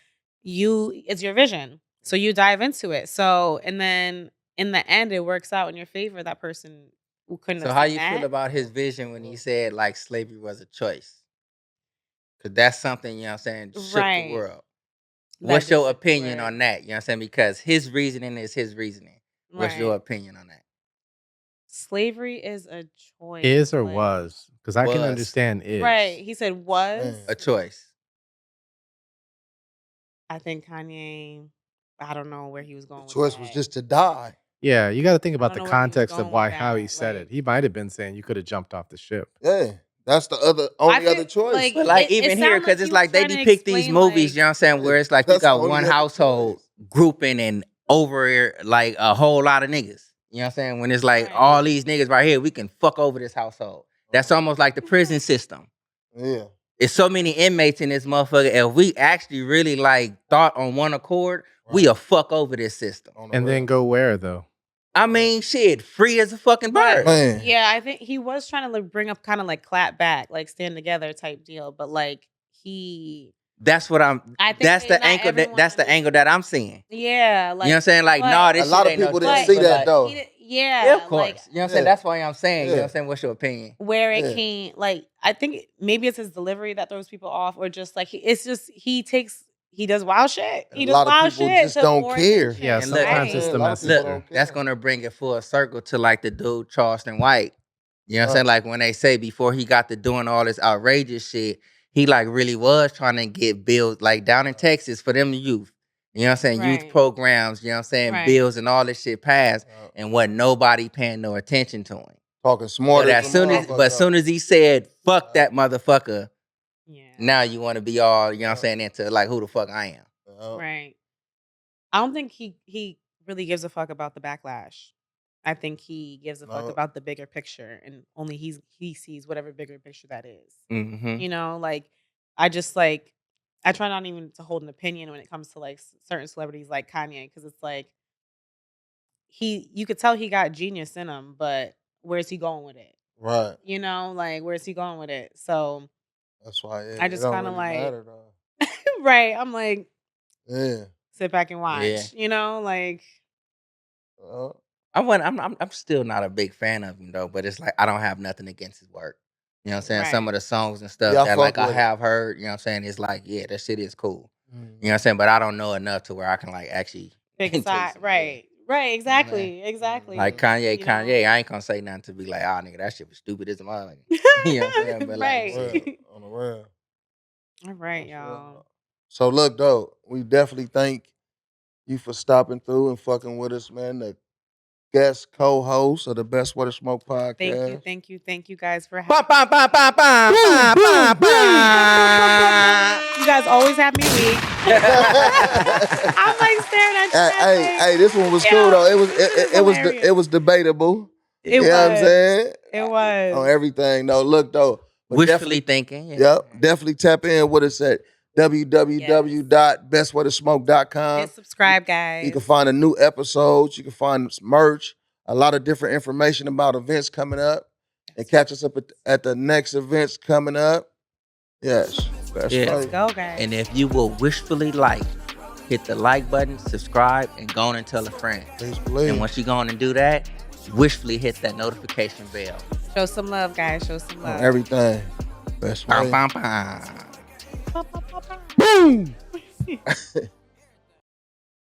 it's your vision, so you dive into it. So and then in the end, it works out in your favor. That person who couldn't So have how seen you feel that. about his vision when he said like slavery was a choice? Because that's something, you know what I'm saying, shook the Right. world. That What's did your shift the opinion world. on that? You know what I'm saying? Because his reasoning is his reasoning. What's your Right. opinion on that? Slavery is a choice. Is or like- was? Because I can Was. understand is. Right. He said was. Man. A choice. I think Kanye, I don't know where he was going The with choice that. was just to die. Yeah, you got to think I about don't the know where he was context of going with how he that, said like- it. He might have been saying you could have jumped off the ship. Yeah, that's the only other choice. like, But like It even sound here, like because he it's was like they trying to depict these explain, movies, like- you know what I'm saying, where it's like you That's the got only one other household choice. grouping and over here like a whole lot of niggas. You know what I'm saying? When it's like Right. all these niggas right here, we can fuck over this household. That's almost like the prison system. Yeah. It's so many inmates in this motherfucker. If we actually really like thought on one accord, we Right. a fuck over this system. On the And then real. go where though? I mean, shit, free as a fucking bird. Man. Yeah, I think he was trying to like bring up kind of like clap back, like stand together type deal, but like That's what I'm. I think That's the not angle. everyone That's the angle that I'm seeing. Yeah, You know what I'm saying? Like, but- nah, this A lot shit of ain't no people diss, didn't see but, that like, though. Yeah, of course. like You know what I'm saying? Yeah. That's why I'm saying. You know Yeah. what I'm saying? What's your opinion? where it Yeah. came, like I think maybe it's his delivery that throws people off, or just like it's just he does wild shit. And He a does lot of wild people shit just to don't pour care. attention, Yeah, And look, sometimes it's Yeah, the a lot of people message. don't Look, care. that's gonna bring it full circle to like the dude Charleston White. You know what I'm Right. saying? Like when they say before he got to doing all this outrageous shit, he like really was trying to get bills like down in Texas for them youth. You know what I'm saying? Youth Right. programs, you know what I'm saying? Right. Bills and all this shit passed, Right. and wasn't nobody paying no attention to him. Talking smart But as soon as he said, fuck that motherfucker, Yeah. now you want to be all, you know what I'm saying, into like who the fuck I am. Right. I don't think he really gives a fuck about the backlash. I think he gives a fuck No. about the bigger picture, and only he sees whatever bigger picture that is. Mm-hmm. You know, like I just like I try not even to hold an opinion when it comes to like certain celebrities like Kanye, because it's like you could tell he got genius in him, but where's he going with it? Right. You know, like where's he going with it? So That's why I just it don't kind of really like matter, though. right. I'm like Yeah. sit back and watch. Yeah. You know, like I'm still not a big fan of him though, but it's like I don't have nothing against his work. You know what I'm saying? Some Right. of the songs and stuff Yeah, I that fuck like I with it. have heard, you know what I'm saying? It's like, yeah, that shit is cool. You know what I'm saying? But I don't know enough to where I can like actually big taste side. it, Right. Right. Exactly. Mm-hmm. Exactly. Like Kanye, You know? I ain't gonna say nothing to be like, ah, nigga, that shit was stupid as a motherfucker. You know what I'm saying? But right. like, shit. On the real. All right, y'all. So look, though, we definitely thank you for stopping through and fucking with us, man. The guest co-host of the Best Way to Smoke podcast. Thank you guys for Ba, ba, ba, ba, ba, ba, ba, ba. You guys always have me weak. I'm like staring at you. Hey, this one was cool though. It was debatable. It You know what I'm was. saying? It was. On everything. No, look though. But Wishfully thinking. Yep. Definitely tap in with us at www.bestwaytosmoke.com. Hit subscribe, guys. You can find a new episodes. You can find merch, a lot of different information about events coming up, and catch us up at the next events coming up. Yes. Let's go, guys. And if you will wishfully hit the like button, subscribe, and go on and tell a friend. Please believe. And once you go on and do that, wishfully hit that notification bell. Show some love, guys. Show some love. On everything. Best way. Bam, bam, bam. Boom.